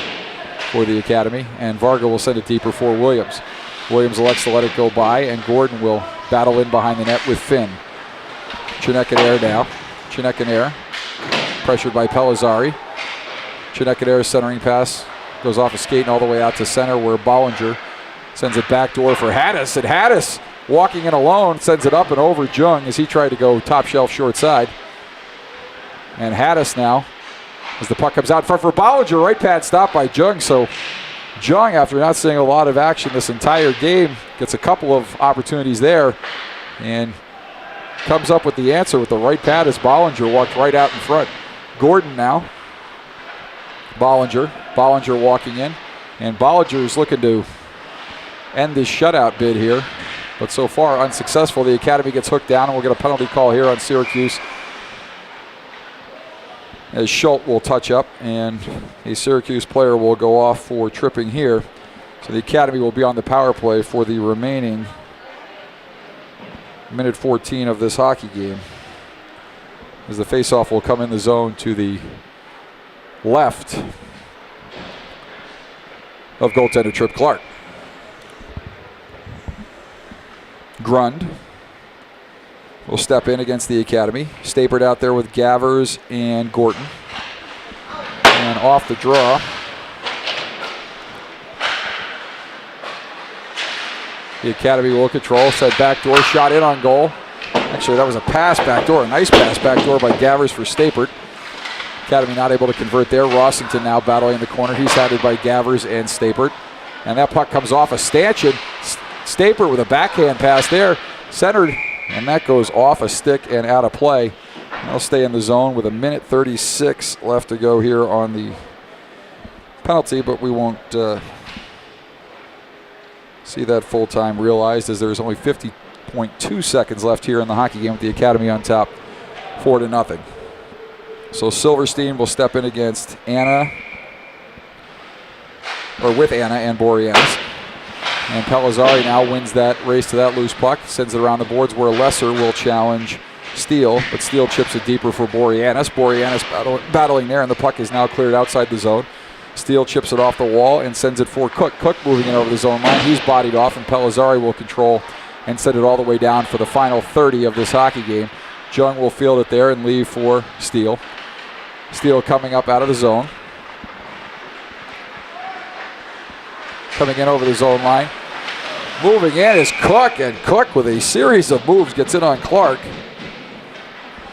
for the Academy, and Varga will send it deeper for Williams. Williams elects to let it go by, and Gordon will battle in behind the net with Finn. Chinekanair now. Chinekanair pressured by Pellizzari. Chinekanair's centering pass goes off a skate and all the way out to center, where Bollinger sends it backdoor for Haddis, and Haddis walking in alone sends it up and over Jung as he tried to go top shelf short side. And Haddis now, as the puck comes out front for Bollinger, right pad stop by Jung. So Jung, after not seeing a lot of action this entire game, gets a couple of opportunities there and comes up with the answer with the right pad as Bollinger walked right out in front. Gordon now. Bollinger walking in, and Bollinger is looking to end this shutout bid here, but so far unsuccessful. The Academy gets hooked down, and we'll get a penalty call here on Syracuse, as Schultz will touch up, and a Syracuse player will go off for tripping here. So the Academy will be on the power play for the remaining minute 14 of this hockey game. as the faceoff will come in the zone to the left of goaltender Trip Clark. Grund will step in against the Academy. Stapert out there with Gavers and Gorton. And off the draw. The Academy will control. Set backdoor shot in on goal. Actually, that was a pass backdoor. A nice pass backdoor by Gavers for Stapert. Academy not able to convert there. Rossington now battling in the corner. He's headed by Gavers and Stapert. And that puck comes off a stanchion. Stapert with a backhand pass there. Centered. And that goes off a stick and out of play. They'll stay in the zone with 1:36 left to go here on the penalty, but we won't see that full time realized as there's only 50.2 seconds left here in the hockey game with the Academy on top, 4-0. So Silverstein will step in against with Anna and Boreanaz. And Pellizzari now wins that race to that loose puck, sends it around the boards where Lesser will challenge Steele, but Steele chips it deeper for Boreanaz. Boreanaz battling there, and the puck is now cleared outside the zone. Steele chips it off the wall and sends it for Cook. Cook moving it over the zone line. He's bodied off, and Pellizzari will control and send it all the way down for the final 30 of this hockey game. Jung will field it there and leave for Steele. Steele coming up out of the zone. Coming in over the zone line. Moving in is Cook, and Cook with a series of moves gets in on Clark.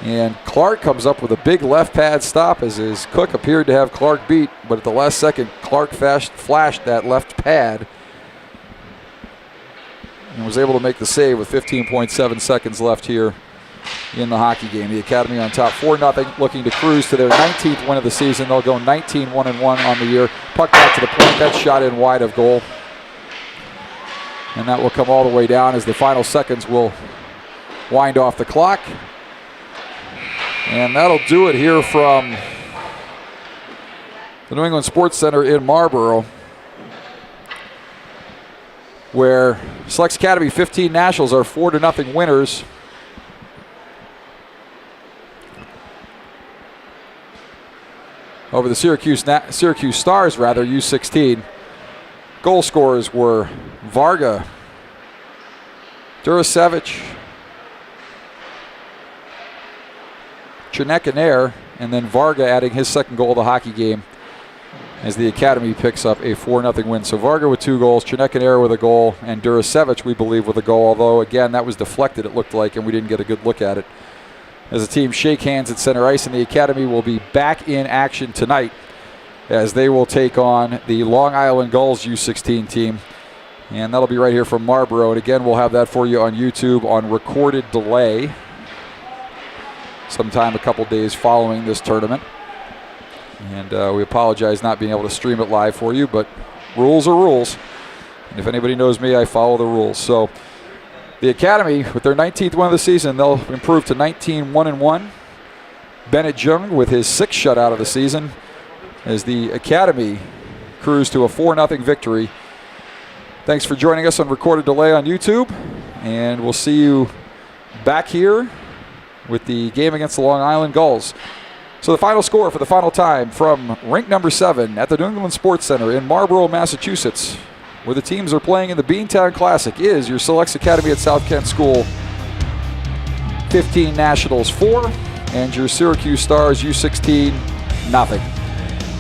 And Clark comes up with a big left pad stop as Cook appeared to have Clark beat, but at the last second, Clark flashed that left pad and was able to make the save with 15.7 seconds left here in the hockey game. The Academy on top 4-0, looking to cruise to their 19th win of the season. They'll go 19-1-1 on the year. Puck back to the point. That's shot in wide of goal. And that will come all the way down as the final seconds will wind off the clock. And that'll do it here from the New England Sports Center in Marlboro, where Selects Academy 15 Nationals are 4-0 winners. Over the Syracuse Stars, U16. Goal scorers were Varga, Durasevich, Chernekanair, and then Varga adding his second goal of the hockey game as the Academy picks up a 4-0 win. So Varga with 2 goals, Chernekanair with a goal, and Durasevich, we believe, with a goal, although, again, that was deflected, it looked like, and we didn't get a good look at it. As the team shake hands at center ice, and the Academy will be back in action tonight as they will take on the Long Island Gulls U16 team. And that'll be right here from Marlboro. And again, we'll have that for you on YouTube on recorded delay sometime a couple days following this tournament. And we apologize not being able to stream it live for you, but rules are rules. And if anybody knows me, I follow the rules. So the Academy, with their 19th win of the season, they'll improve to 19-1-1. Bennett Jung with his 6th shutout of the season as the Academy cruise to a 4-0 victory. Thanks for joining us on Recorded Delay on YouTube, and we'll see you back here with the game against the Long Island Gulls. So the final score for the final time from rink number 7 at the New England Sports Center in Marlboro, Massachusetts, where the teams are playing in the Beantown Classic, is your Selects Academy at South Kent School 15 Nationals 4 and your Syracuse Stars U16 0.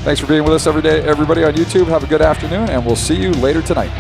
Thanks for being with us every day, everybody on YouTube. Have a good afternoon, and we'll see you later tonight.